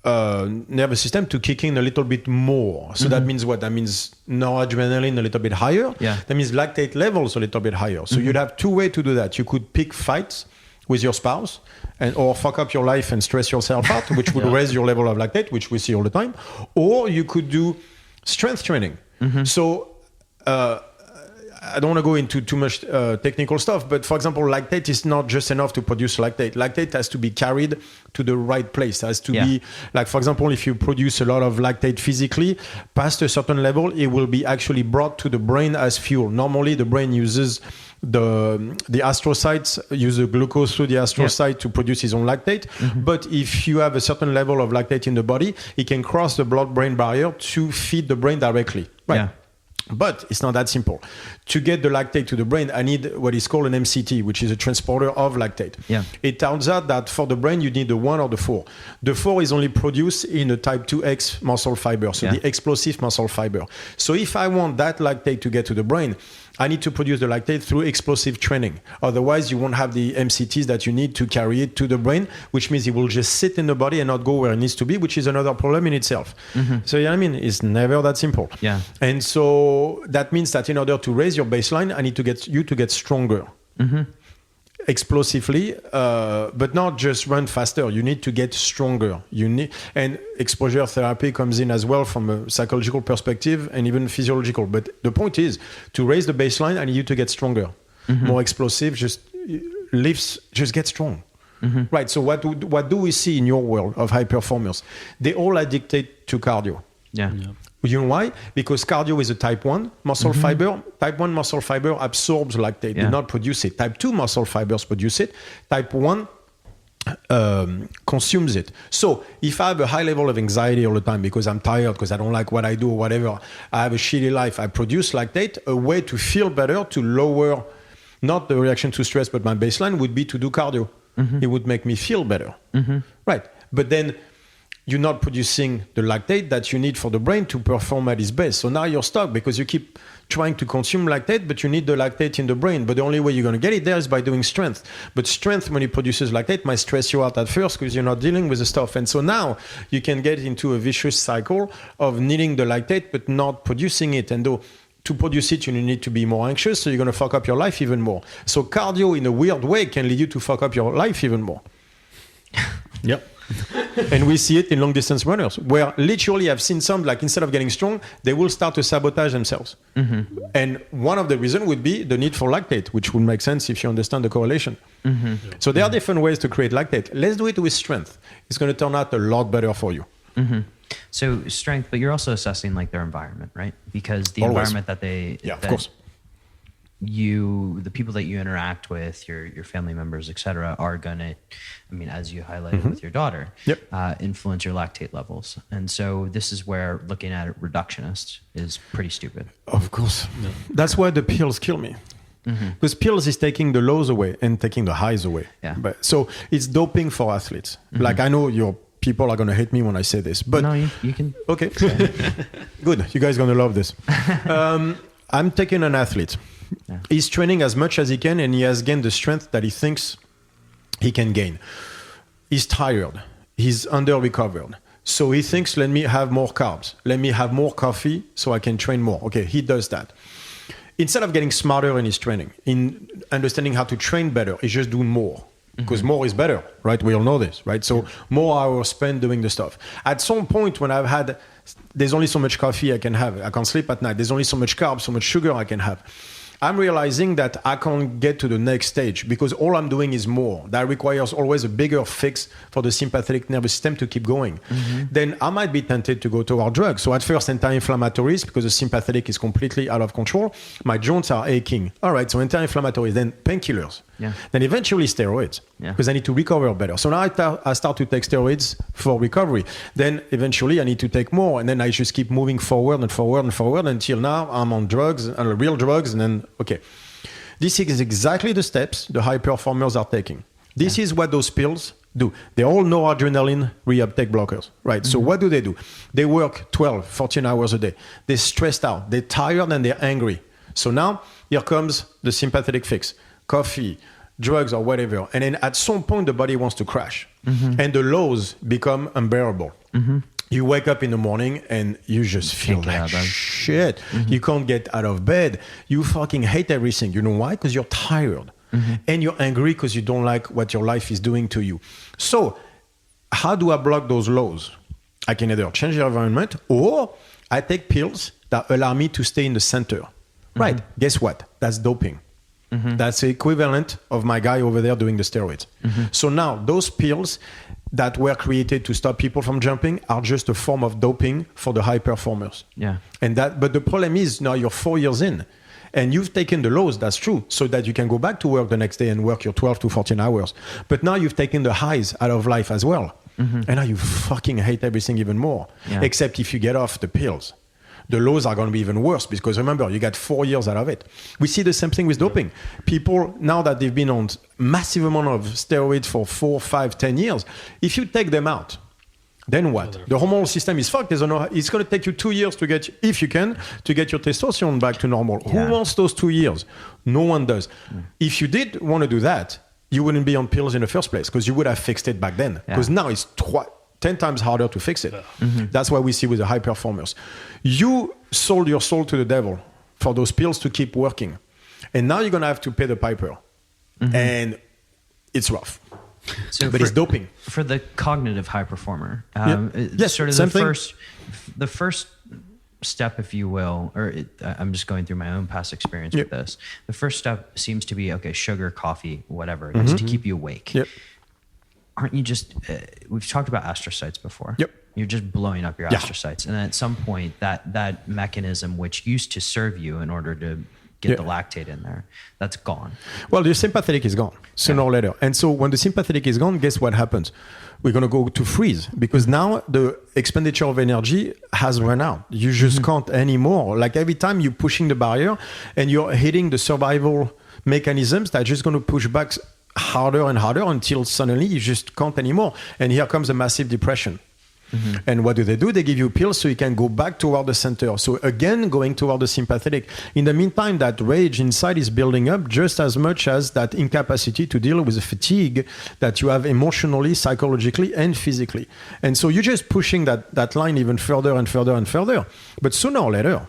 nervous system to kick in a little bit more. So that means what? That means noradrenaline a little bit higher. Yeah. That means lactate levels a little bit higher. So you'd have two ways to do that. You could pick fights with your spouse or fuck up your life and stress yourself out, which would raise your level of lactate, which we see all the time. Or you could do strength training. So I don't want to go into too much technical stuff, but for example, lactate is not just enough to produce lactate. Lactate has to be carried to the right place. It has to be, like, for example, if you produce a lot of lactate physically, past a certain level, it will be actually brought to the brain as fuel. Normally, the brain uses the astrocytes, use the glucose through the astrocyte to produce its own lactate. But if you have a certain level of lactate in the body, it can cross the blood-brain barrier to feed the brain directly. Right. Yeah. But it's not that simple. To get the lactate to the brain, I need what is called an MCT, which is a transporter of lactate. Yeah. It turns out that for the brain, you need the 1 or the 4. The 4 is only produced in a type 2X muscle fiber, so the explosive muscle fiber. So if I want that lactate to get to the brain, I need to produce the lactate through explosive training. Otherwise, you won't have the MCTs that you need to carry it to the brain, which means it will just sit in the body and not go where it needs to be, which is another problem in itself. So, you know what I mean? It's never that simple. Yeah. And so that means that in order to raise your baseline, I need to get you to get stronger. Explosively, but not just run faster. You need to get stronger. And exposure therapy comes in as well from a psychological perspective and even physiological. But the point is, to raise the baseline, I need you to get stronger, more explosive. Just get strong. Right. So what do we see in your world of high performers? They all addicted to cardio. Yeah. You know why? Because cardio is a type 1 muscle fiber. Type 1 muscle fiber absorbs lactate, do not produce it. Type 2 muscle fibers produce it. Type 1 consumes it. So if I have a high level of anxiety all the time because I'm tired, because I don't like what I do or whatever, I have a shitty life, I produce lactate. A way to feel better, to lower, not the reaction to stress, but my baseline would be to do cardio. It would make me feel better. Right. But then you're not producing the lactate that you need for the brain to perform at its best. So now you're stuck because you keep trying to consume lactate, but you need the lactate in the brain. But the only way you're going to get it there is by doing strength. But strength, when it produces lactate, might stress you out at first because you're not dealing with the stuff. And so now you can get into a vicious cycle of needing the lactate, but not producing it. And though to produce it, you need to be more anxious, so you're going to fuck up your life even more. So cardio, in a weird way, can lead you to fuck up your life even more. Yep. And we see it in long distance runners, where literally I've seen some, like instead of getting strong, they will start to sabotage themselves. And one of the reasons would be the need for lactate, which would make sense if you understand the correlation. So there are different ways to create lactate. Let's do it with strength. It's going to turn out a lot better for you. So strength, but you're also assessing like their environment, right? Because the Always. environment that they, Yeah, of course. The people that you interact with, your family members, et cetera, are going to, I mean, as you highlighted with your daughter, influence your lactate levels. And so this is where looking at it reductionist is pretty stupid. Of course. Yeah. That's why the pills kill me. Because pills is taking the lows away and taking the highs away. Yeah. But, so it's doping for athletes. Like I know your people are going to hate me when I say this, but no, you can. Okay. Good. You guys are going to love this. I'm taking an athlete. Yeah. He's training as much as he can, and he has gained the strength that he thinks he can gain. He's tired. He's under-recovered. So he thinks, let me have more carbs. Let me have more coffee so I can train more. Okay, he does that. Instead of getting smarter in his training, in understanding how to train better, he's just doing more. Because more is better, right? We all know this, right? So more hours spent doing the stuff. At some point when there's only so much coffee I can have. I can't sleep at night. There's only so much carbs, so much sugar I can have. I'm realizing that I can't get to the next stage because all I'm doing is more. That requires always a bigger fix for the sympathetic nervous system to keep going. Then I might be tempted to go toward drugs. So at first, anti-inflammatories, because the sympathetic is completely out of control. My joints are aching. All right, so anti-inflammatories, then painkillers. Yeah. Then eventually steroids, because I need to recover better. So now I start to take steroids for recovery. Then eventually I need to take more. And then I just keep moving forward and forward and forward until now I'm on drugs, real drugs. And then, okay. This is exactly the steps the high performers are taking. This is what those pills do. They're all noradrenaline reuptake blockers, right? So what do? They work 12, 14 hours a day. They're stressed out. They're tired and they're angry. So now here comes the sympathetic fix. Coffee, drugs, or whatever. And then at some point, the body wants to crash. And the lows become unbearable. You wake up in the morning and you just feel like shit. You can't get out of bed. You fucking hate everything. You know why? Because you're tired. And you're angry because you don't like what your life is doing to you. So how do I block those lows? I can either change the environment or I take pills that allow me to stay in the center. Right. Guess what? That's doping. That's the equivalent of my guy over there doing the steroids. So now those pills that were created to stop people from jumping are just a form of doping for the high performers. Yeah. But the problem is now you're 4 years in and you've taken the lows, that's true, so that you can go back to work the next day and work your 12 to 14 hours. But now you've taken the highs out of life as well. And now you fucking hate everything even more, except if you get off the pills. The lows are going to be even worse because remember, you got 4 years out of it. We see the same thing with doping. People, now that they've been on massive amount of steroids for 4, 5, 10 years, if you take them out, then what? The hormonal system is fucked. It's going to take you 2 years to get, if you can, to get your testosterone back to normal. Yeah. Who wants those 2 years? No one does. If you did want to do that, you wouldn't be on pills in the first place because you would have fixed it back then. Because now it's 10 times harder to fix it. That's what we see with the high performers. You sold your soul to the devil for those pills to keep working. And now you're going to have to pay the piper. And it's rough. So but it's doping. For the cognitive high performer, yes, sort of the first step, if you will, I'm just going through my own past experience with this. The first step seems to be, okay, sugar, coffee, whatever it is, to keep you awake. Aren't you just, we've talked about astrocytes before. You're just blowing up your astrocytes. And at some point, that mechanism which used to serve you in order to get the lactate in there, that's gone. Well, the sympathetic is gone sooner or later. And so when the sympathetic is gone, guess what happens? We're going to go to freeze because now the expenditure of energy has run out. You just can't anymore. Like every time you're pushing the barrier and you're hitting the survival mechanisms that are just going to push back harder and harder until suddenly you just can't anymore. And here comes a massive depression. And what do? They give you pills so you can go back toward the center. So again, going toward the sympathetic. In the meantime, that rage inside is building up just as much as that incapacity to deal with the fatigue that you have emotionally, psychologically, and physically. And so you're just pushing that line even further and further and further. But sooner or later,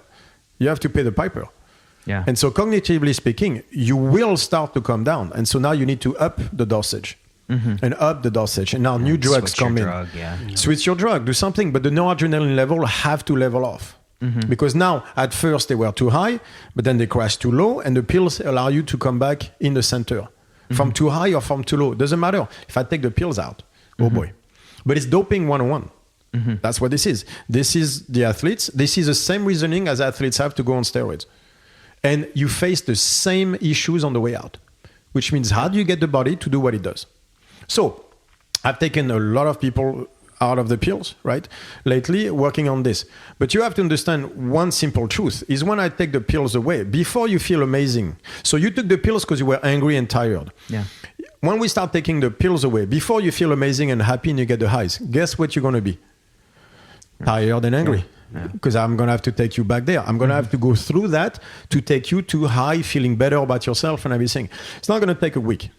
you have to pay the piper. Yeah. And so cognitively speaking, you will start to come down. And so now you need to up the dosage. and up the dosage. And now new drugs come in. Switch your drug, do something. But the noradrenaline level have to level off. Because now, at first, they were too high, but then they crashed too low, and the pills allow you to come back in the center. From too high or from too low. Doesn't matter. If I take the pills out, oh boy. But it's doping 101. That's what this is. This is the athletes. This is the same reasoning as athletes have to go on steroids. And you face the same issues on the way out, which means how do you get the body to do what it does? So I've taken a lot of people out of the pills, right? Lately, working on this. But you have to understand one simple truth is when I take the pills away, before you feel amazing. So you took the pills because you were angry and tired. Yeah. When we start taking the pills away, before you feel amazing and happy and you get the highs, guess what you're going to be? Tired and angry. Because I'm going to have to take you back there. I'm going to have to go through that to take you to high, feeling better about yourself and everything. It's not going to take a week.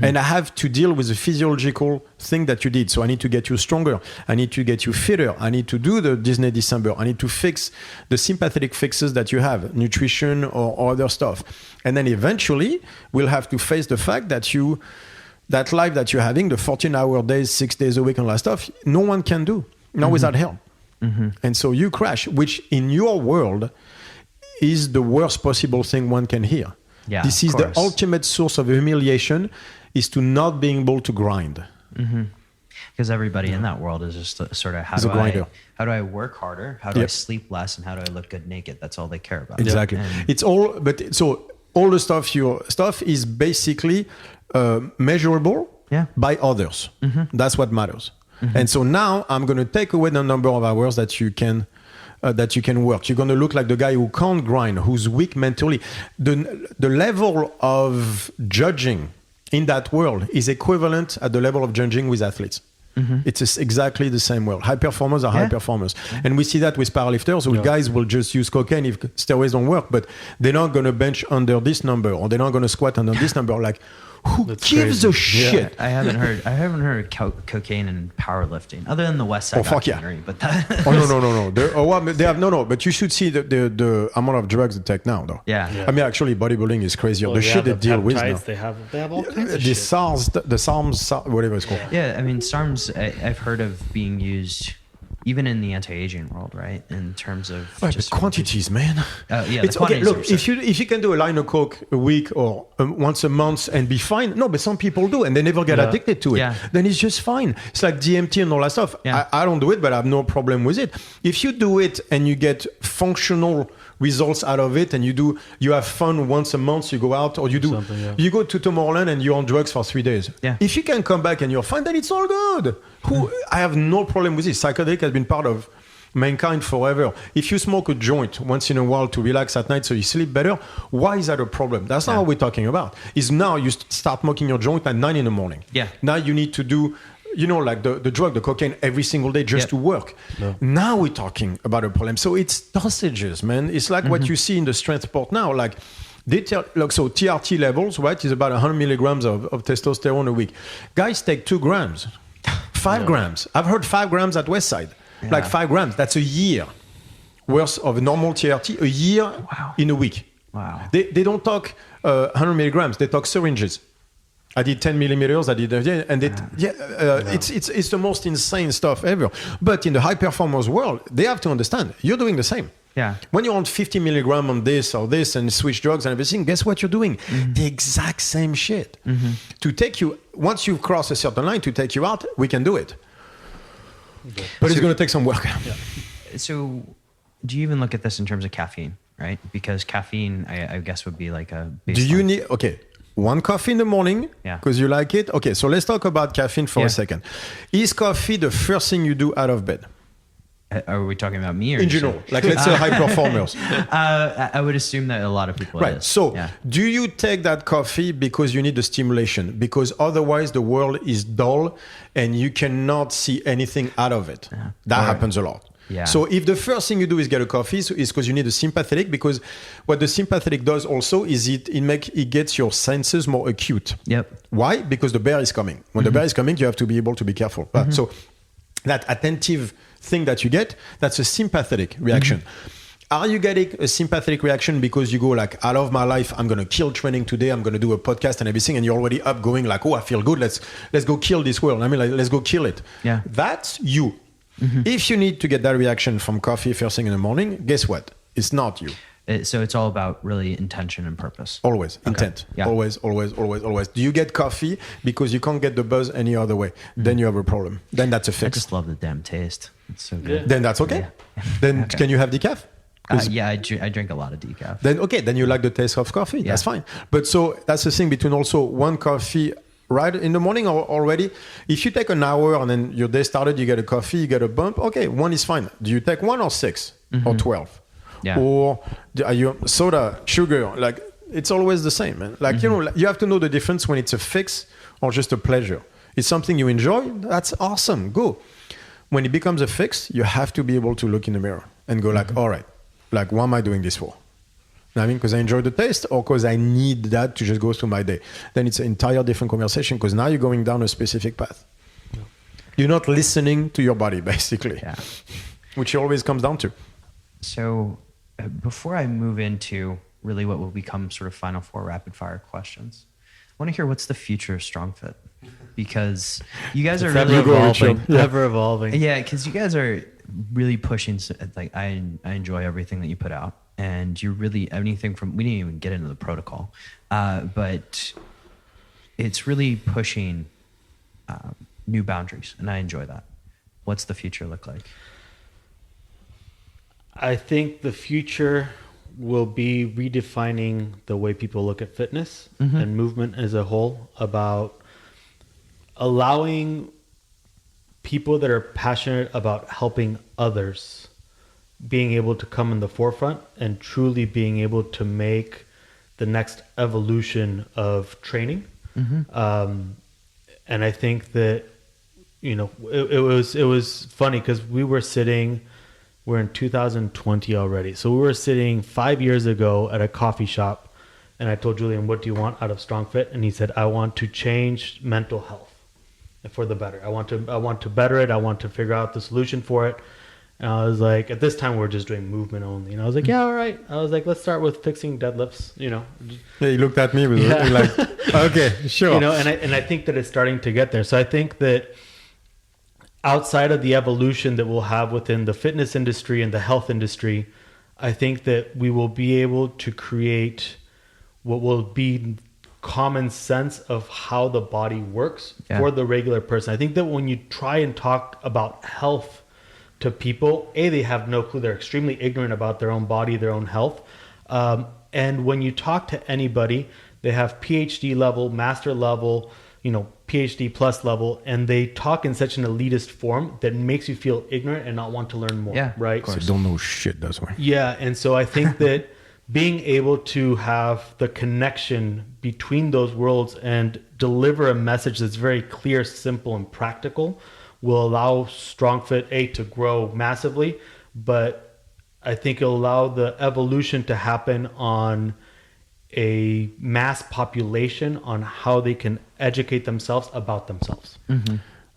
And I have to deal with the physiological thing that you did. So I need to get you stronger. I need to get you fitter. I need to do the Disney December. I need to fix the sympathetic fixes that you have, nutrition or other stuff. And then eventually we'll have to face the fact that that life that you're having, the 14-hour days, 6 days a week and all that stuff, no one can do, not without help. And so you crash, which in your world is the worst possible thing one can hear. Yeah, this is the ultimate source of humiliation, is to not being able to grind. Because everybody in that world is just sort of how do I work harder? How do I sleep less? And how do I look good naked? That's all they care about. Exactly. It's all, but so all the stuff, your stuff is basically measurable by others. That's what matters. And so now I'm going to take away the number of hours that you can work. You're going to look like the guy who can't grind, who's weak mentally. The level of judging in that world is equivalent at the level of judging with athletes. It's exactly the same world. High performers are high performers. And we see that with powerlifters, who guys will just use cocaine if steroids don't work, but they're not going to bench under this number, or they're not going to squat under this number. Like, who gives a shit? I haven't heard of cocaine and powerlifting, other than the West Side documentary. But that no. But you should see the amount of drugs they take now, though. I mean, actually, bodybuilding is crazier. The shit they deal with now. They have all kinds of the shit. SARMs, whatever it's called. Yeah, I mean, SARMs. I've heard of being used even in the anti-aging world, right? In terms of just quantities, man. It's okay. Look, if you can do a line of coke a week or once a month and be fine, no, but some people do and they never get addicted to it. Then it's just fine. It's like DMT and all that stuff. I don't do it, but I have no problem with it. If you do it and you get functional results out of it, and you have fun once a month, you go out, or you go to Tomorrowland and you're on drugs for 3 days. If you can come back and you're fine, then it's all good. I have no problem with this. Psychedelic has been part of mankind forever. If you smoke a joint once in a while to relax at night so you sleep better, why is that a problem? That's not what we're talking about. Is now you start smoking your joint at 9 a.m. Now you need to do, like the drug, the cocaine, every single day just to work. Now we're talking about a problem. So it's dosages, man. It's like what you see in the strength sport now. Like, so TRT levels, right, is about 100 milligrams of testosterone a week. Guys take 2 grams, 5 grams. I've heard 5 grams at Westside. Like 5 grams. That's a year worth of normal TRT, a year in a week. Wow. They don't talk 100 milligrams. They talk syringes. I did 10 millimeters. It's the most insane stuff ever. But in the high performers world, they have to understand you're doing the same. When you're on 50 milligram on this or this and switch drugs and everything, guess what you're doing? The exact same shit. To take you, once you've crossed a certain line, to take you out, we can do it. But it's going to take some work. So do you even look at this in terms of caffeine, right? Because caffeine, I guess, would be like a baseline. Do you need, one coffee in the morning because you like it? Okay, so let's talk about caffeine for a second. Is coffee the first thing you do out of bed? Are we talking about me or in general? Like, let's say high performers. I would assume that a lot of people. Right. So, do you take that coffee because you need the stimulation? Because otherwise, the world is dull, and you cannot see anything out of it. That happens a lot. So, if the first thing you do is get a coffee, is because you need a sympathetic. Because what the sympathetic does also is it gets your senses more acute. Why? Because the bear is coming. When the bear is coming, you have to be able to be careful. So, that attentive thing that you get, that's a sympathetic reaction. are you getting a sympathetic reaction because you go like, I love my life, I'm going to kill training today, I'm going to do a podcast and everything, and you're already up going like, oh, I feel good, let's go kill this world. I mean, like, let's go kill it. Yeah. That's you. If you need to get that reaction from coffee first thing in the morning, guess what? It's not you. So it's all about really intention and purpose. Always. Okay. Intent. Yeah. Always. Do you get coffee because you can't get the buzz any other way? Then you have a problem. Then that's a fix. I just love the damn taste. It's so good. Yeah. Then that's okay. Yeah. Then can you have decaf? Yeah, I drink a lot of decaf. Then you like the taste of coffee. Yeah. That's fine. But so that's the thing between also one coffee right in the morning or already. If you take an hour and then your day started, you get a coffee, you get a bump. Okay, one is fine. Do you take 1 or 6 or 12? Yeah. Or are you soda, sugar? Like it's always the same, man. Like you have to know the difference when it's a fix or just a pleasure. It's something you enjoy. That's awesome. Go. When it becomes a fix, you have to be able to look in the mirror and go like, all right, like what am I doing this for? I mean, because I enjoy the taste or because I need that to just go through my day. Then it's an entire different conversation because now you're going down a specific path. Yeah. You're not listening to your body, basically, which always comes down to. So before I move into really what will become sort of final 4 rapid fire questions, I want to hear what's the future of StrongFit, because you guys are really evolving. Ever evolving. Yeah, because you guys are really pushing. Like I enjoy everything that you put out, and you're really anything from. We didn't even get into the protocol, but it's really pushing new boundaries, and I enjoy that. What's the future look like? I think the future will be redefining the way people look at fitness and movement as a whole, about allowing people that are passionate about helping others being able to come in the forefront and truly being able to make the next evolution of training. And I think that, it was funny because we're in 2020 already. So we were sitting 5 years ago at a coffee shop, and I told Julien, what do you want out of StrongFit? And he said, I want to change mental health for the better. I want to better it. I want to figure out the solution for it. And I was like, at this time we were just doing movement only. And I was like, yeah, all right. I was like, let's start with fixing deadlifts, Yeah, he looked at me with like, okay, sure. And I think that it's starting to get there. So I think that outside of the evolution that we'll have within the fitness industry and the health industry, I think that we will be able to create what will be common sense of how the body works for the regular person. I think that when you try and talk about health to people, they have no clue. They're extremely ignorant about their own body, their own health. And when you talk to anybody, they have PhD level, master level, PhD plus level, and they talk in such an elitist form that makes you feel ignorant and not want to learn more. Yeah, right. So don't know shit, that's why. Yeah, and so I think that being able to have the connection between those worlds and deliver a message that's very clear, simple, and practical will allow StrongFit to grow massively. But I think it'll allow the evolution to happen on a mass population on how they can educate themselves about themselves.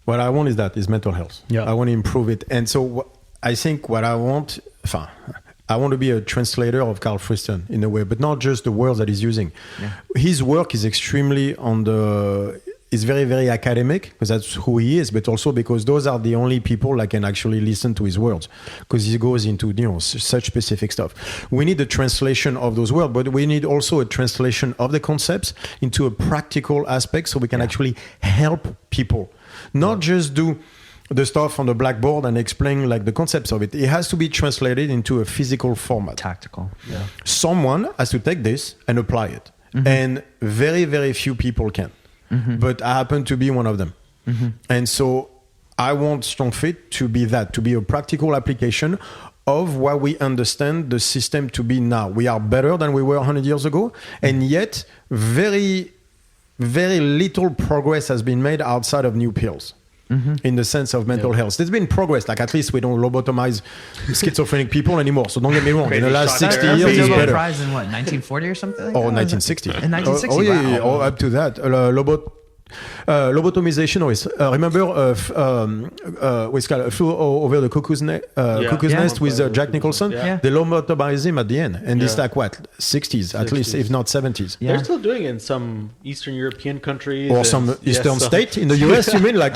What I want is mental health. Yeah. I want to improve it. And so I think what I want to be a translator of Karl Friston in a way, but not just the words that he's using. Yeah. His work is extremely is very, very academic because that's who he is, but also because those are the only people that can actually listen to his words, because he goes into such specific stuff. We need a translation of those words, but we need also a translation of the concepts into a practical aspect so we can actually help people, not just do the stuff on the blackboard and explain like the concepts of it. It has to be translated into a physical format. Tactical. Yeah. Someone has to take this and apply it. And very, very few people can. But I happen to be one of them. And so I want StrongFit to be that, to be a practical application of what we understand the system to be now. We are better than we were 100 years ago, and yet very, very little progress has been made outside of new pills. In the sense of mental health. There's been progress, like at least we don't lobotomize schizophrenic people anymore. So don't get me wrong, in the last 60 years it's better. Prize in what, 1940 or something like or that? 1960. In 1960, or up to that. Lobotomization always. Remember, what's called flew over the cuckoo's nest with Jack Nicholson? Yeah. They lobotomized him at the end. And it's like what? 60s, at least, if not 70s. They're still doing it in some Eastern European countries. Or some Eastern state in the US, you mean? Like,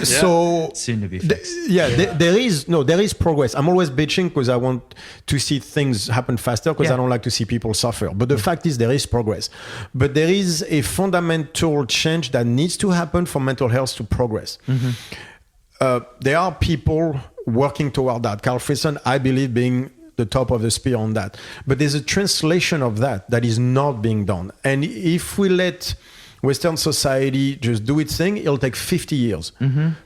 So soon to be fixed. there is progress. I'm always bitching because I want to see things happen faster because I don't like to see people suffer. But the fact is there is progress. But there is a fundamental change that needs to happen for mental health to progress. There are people working toward that. Karl Friston, I believe, being the top of the spear on that. But there's a translation of that is not being done. And if we let Western society just do its thing, it'll take 50 years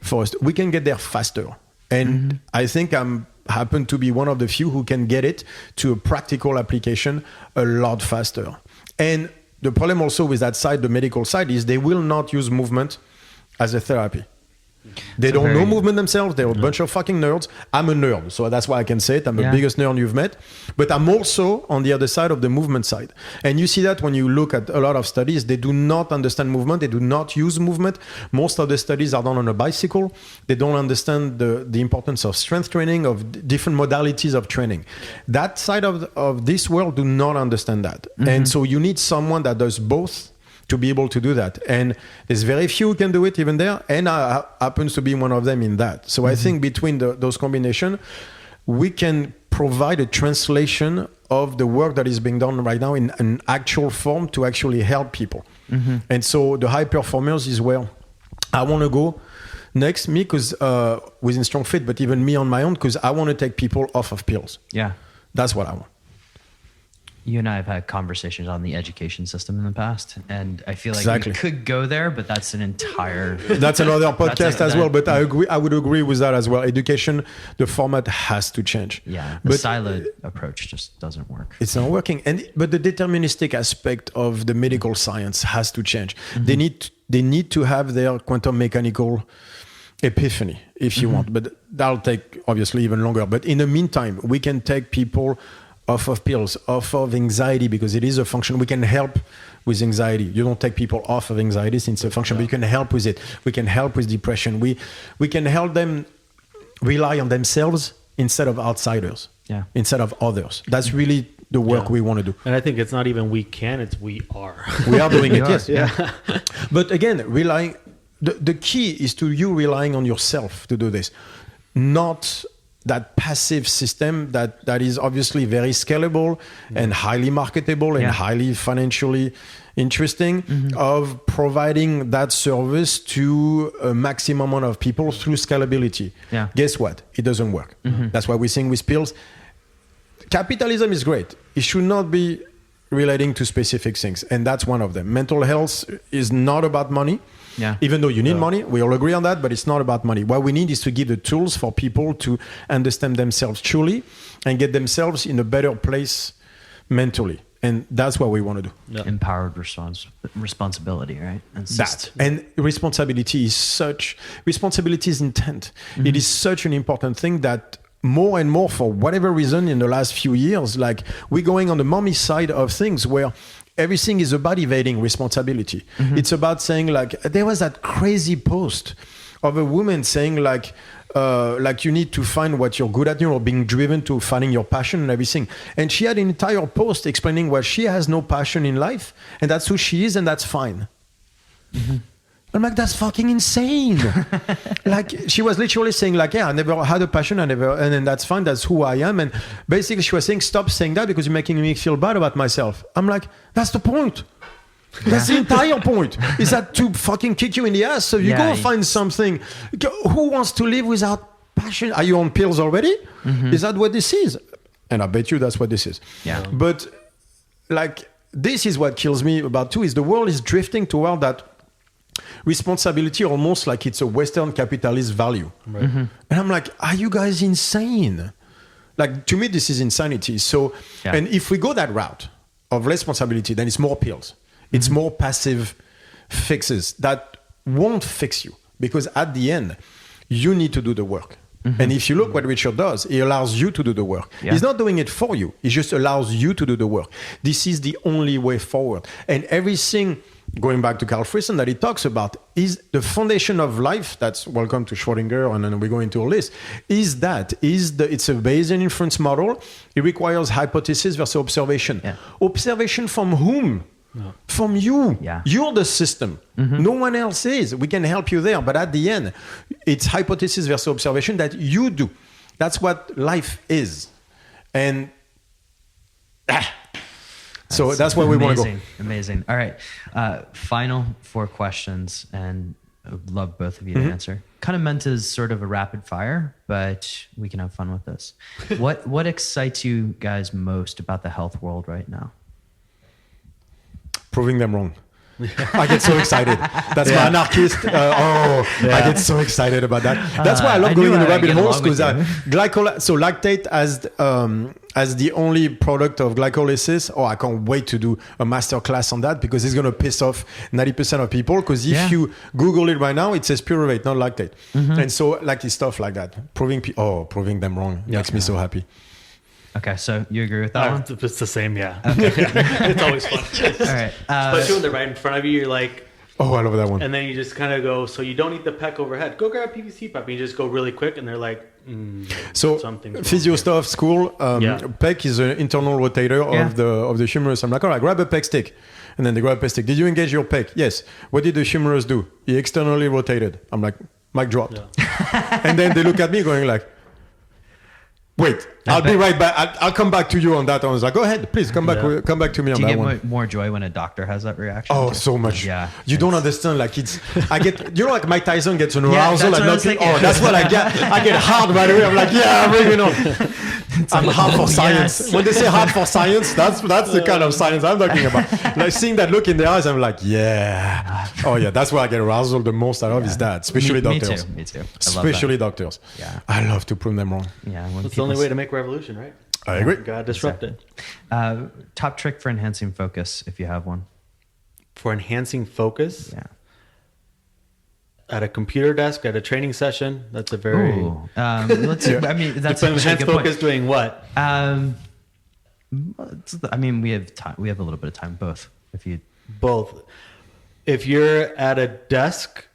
for us. We can get there faster. And I think I'm happen to be one of the few who can get it to a practical application a lot faster. And the problem also with that side, the medical side, is they will not use movement as a therapy. They don't know movement themselves. They're a bunch of fucking nerds. I'm a nerd, so that's why I can say it. I'm the biggest nerd you've met. But I'm also on the other side of the movement side. And you see that when you look at a lot of studies, they do not understand movement. They do not use movement. Most of the studies are done on a bicycle. They don't understand the importance of strength training, of different modalities of training. That side of this world do not understand that. And so you need someone that does both to be able to do that. And there's very few who can do it even there. And I happens to be one of them in that. So I think between those combinations, we can provide a translation of the work that is being done right now in an actual form to actually help people. And so the high performers is where I want to go next, me, because within StrongFit, but even me on my own, because I want to take people off of pills. Yeah. That's what I want. You and I have had conversations on the education system in the past, and I feel like we could go there, but that's an entire... That's another podcast as well, but I agree. I would agree with that as well. Education, the format has to change. Yeah, the siloed approach just doesn't work. It's not working. But the deterministic aspect of the medical science has to change. They need to have their quantum mechanical epiphany, if you want, but that'll take obviously even longer. But in the meantime, we can take people off of pills, off of anxiety, because it is a function. We can help with anxiety. You don't take people off of anxiety since it's a function, but you can help with it. We can help with depression. We can help them rely on themselves instead of outsiders, instead of others. That's really the work we want to do. And I think it's not even we can, it's we are. We are doing it, yes. Yeah. But again, relying, the key is to you relying on yourself to do this, not that passive system that is obviously very scalable and highly marketable and highly financially interesting of providing that service to a maximum amount of people through scalability. Yeah. Guess what? It doesn't work. That's why we're seeing with pills. Capitalism is great. It should not be relating to specific things. And that's one of them. Mental health is not about money. Yeah. Even though you need money, we all agree on that, but it's not about money. What we need is to give the tools for people to understand themselves truly and get themselves in a better place mentally. And that's what we want to do. Yeah. Empowered responsibility, right? And responsibility is intent. It is such an important thing that more and more, for whatever reason, in the last few years, like we're going on the mommy side of things where everything is about evading responsibility. It's about saying, like, there was that crazy post of a woman saying, like you need to find what you're good at, or being driven to finding your passion and everything. And she had an entire post explaining why she has no passion in life, and that's who she is, and that's fine. I'm like, that's fucking insane. Like, she was literally saying, like, I never had a passion, and then that's fine, that's who I am. And basically she was saying, stop saying that because you're making me feel bad about myself. I'm like, that's the point. That's the entire point. Is that to fucking kick you in the ass? So you go find something. Who wants to live without passion? Are you on pills already? Is that what this is? And I bet you that's what this is. Yeah. But like, this is what kills me about too, is the world is drifting toward that responsibility almost like it's a Western capitalist value. Right. And I'm like, are you guys insane? Like, to me, this is insanity. So, and if we go that route of responsibility, then it's more pills. It's more passive fixes that won't fix you, because at the end, you need to do the work. And if you look what Richard does, he allows you to do the work. Yeah. He's not doing it for you. He just allows you to do the work. This is the only way forward. And everything going back to Karl Friston, that he talks about is the foundation of life. That's welcome to Schrodinger, and then we go into all this. It's a Bayesian inference model. It requires hypothesis versus observation. Yeah. Observation from whom? No. From you. Yeah. You're the system. No one else is. We can help you there, but at the end, it's hypothesis versus observation that you do. That's what life is. And so that's where we want to go. Amazing. All right. Final 4 questions, and I would love both of you to answer. Kind of meant as sort of a rapid fire, but we can have fun with this. What excites you guys most about the health world right now? Proving them wrong. I get so excited. That's my anarchist. I get so excited about that. That's why I love going in the rabbit holes, because so lactate as the only product of glycolysis. I can't wait to do a master class on that, because it's going to piss off 90% of people. Because if you Google it right now, it says pyruvate, not lactate. And so like it's stuff like that. Proving them wrong makes me so happy. Okay, so you agree with that one? It's the same, yeah. Okay. It's always fun. All right. Especially when they're right in front of you, you're like... Oh, I love that one. And then you just kind of go, so you don't need the pec overhead. Go grab a PVC pipe. And you just go really quick, and they're like, so physio stuff, school, pec is an internal rotator of the humerus. I'm like, all right, grab a pec stick. And then they grab a pec stick. Did you engage your pec? Yes. What did the humerus do? He externally rotated. I'm like, mic dropped. Yeah. And then they look at me going like, wait, I'll be right back. I'll come back to you on that. I was like, go ahead, please come back to me on that one. Do you get more joy when a doctor has that reaction? Oh, so much. Yeah. You don't understand. Like like Mike Tyson gets an arousal. That's what I get. I get hard right away. I'm like, bring it on. I'm hard for science. Yes. When they say hard for science, that's the kind of science I'm talking about. Like seeing that look in their eyes, I'm like, that's where I get arousal the most out of is that. Especially doctors. Me too. Especially doctors. Yeah. I love to prove them wrong. Yeah. That's the only way to make revolution, right? I agree. Gotta disrupt it. Top trick for enhancing focus, if you have one. For enhancing focus? Yeah. At a computer desk, at a training session, that's a very... let's see. I mean, that's a enhanced focus point. Doing what? We have time. We have a little bit of time, both. Both. If you're at a desk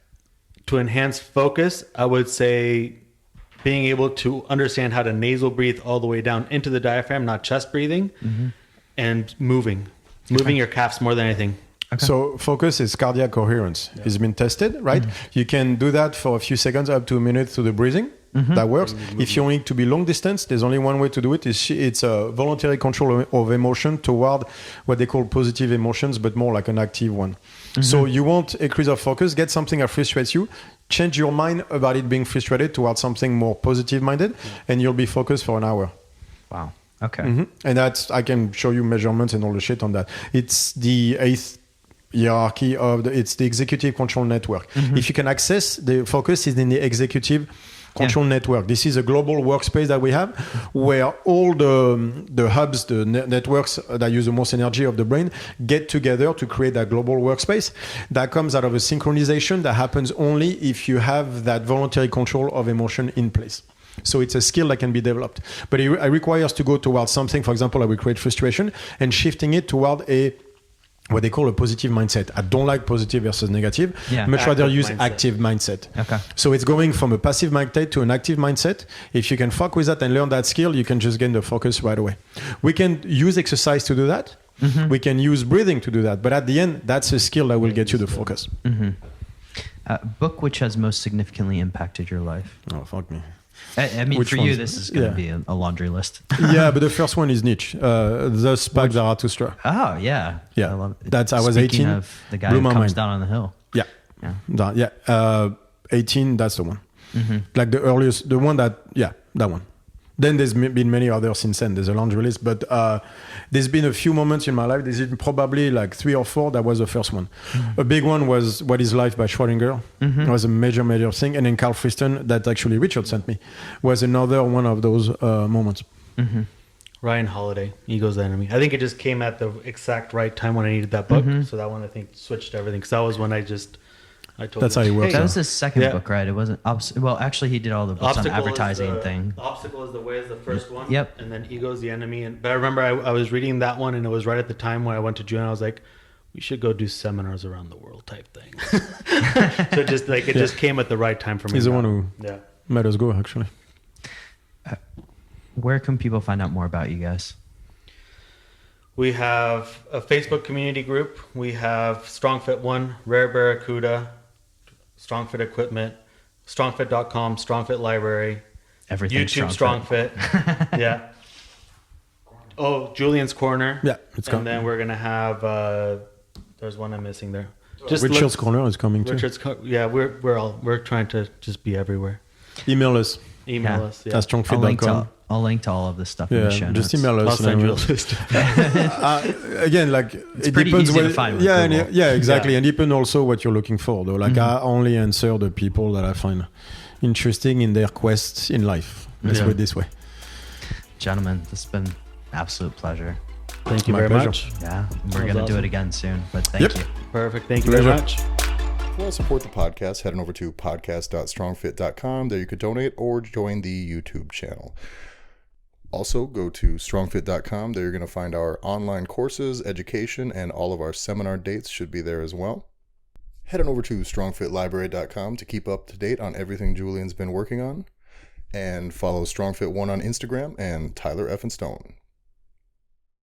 to enhance focus, I would say being able to understand how to nasal breathe all the way down into the diaphragm, not chest breathing, and moving your calves more than anything. Okay. So focus is cardiac coherence. Yeah. It's been tested, right? You can do that for a few seconds, up to a minute through the breathing. That works. If you need to be long distance, there's only one way to do it. It's a voluntary control of emotion toward what they call positive emotions, but more like an active one. So you want increase of focus, get something that frustrates you, change your mind about it being frustrated towards something more positive minded, and you'll be focused for an hour. Wow. Okay. And I can show you measurements and all the shit on that. It's the 8th hierarchy it's the executive control network. If you can access the focus is in the executive control network. This is a global workspace that we have where all the hubs, the networks that use the most energy of the brain get together to create that global workspace that comes out of a synchronization that happens only if you have that voluntary control of emotion in place. So it's a skill that can be developed. But it requires to go towards something, for example, that will create frustration and shifting it toward what they call a positive mindset. I don't like positive versus negative. Much rather use active mindset. Okay. So it's going from a passive mindset to an active mindset. If you can fuck with that and learn that skill, you can just gain the focus right away. We can use exercise to do that. We can use breathing to do that. But at the end, that's a skill that will get you the focus. Book which has most significantly impacted your life? Oh, fuck me. I mean, which for you, this is going to be a laundry list. But the first one is Nietzsche. The Spark Zarathustra. Oh, yeah. Yeah. I love it. That's, I was 18. Of the guy who comes down on the hill. Yeah. 18, that's the one. Like the earliest, the one that one. Then there's been many others since then. There's a laundry list, but there's been a few moments in my life. There's been probably like 3 or 4. That was the first one. A big one was What is Life by Schrodinger. It was a major thing. And then Karl Friston, that actually Richard sent me, was another one of those moments. Ryan Holiday, Ego's the Enemy. I think it just came at the exact right time when I needed that book. So that one, I think, switched everything. Because that was when I told that's how he works. That was his second book, right? It wasn't. Well, actually, he did all the books on advertising thing. Obstacle is the Way is the first one. Yep. And then Ego's the Enemy. But I remember I was reading that one, and it was right at the time when I went to June. I was like, we should go do seminars around the world type thing. So just like it just came at the right time for me. He's the one who yeah. made us go, actually. Where can people find out more about you guys? We have a Facebook community group. We have StrongFit 1, Rare Barracuda, StrongFit Equipment, StrongFit.com, StrongFit Library, Everything YouTube StrongFit. Yeah. Oh, Julian's Corner. Yeah, it's and then we're gonna have. There's one I'm missing there. Richard's Corner is coming too. Yeah, we're trying to just be everywhere. Email us. Email us. Yeah. At strongfit.com. I'll link to all of this stuff in the show just notes. email us. I'll send you a list. Again, like it's it pretty depends. easy to find with Google. Yeah, exactly. And depend also what you're looking for, though. Like I only answer the people that I find interesting in their quests in life. Let's put it this way. Gentlemen, this has been an absolute pleasure. Thank you My very pleasure. much. Yeah, we're going to do awesome. it again soon, but thank you. Perfect. Thank you very much. If you want to support the podcast, head on over to podcast.strongfit.com. There you could donate or join the YouTube channel. Also, go to strongfit.com. There you're going to find our online courses, education, and all of our seminar dates should be there as well. Head on over to strongfitlibrary.com to keep up to date on everything Julian's been working on. And follow StrongFit1 on Instagram and Tyler F. and Stone.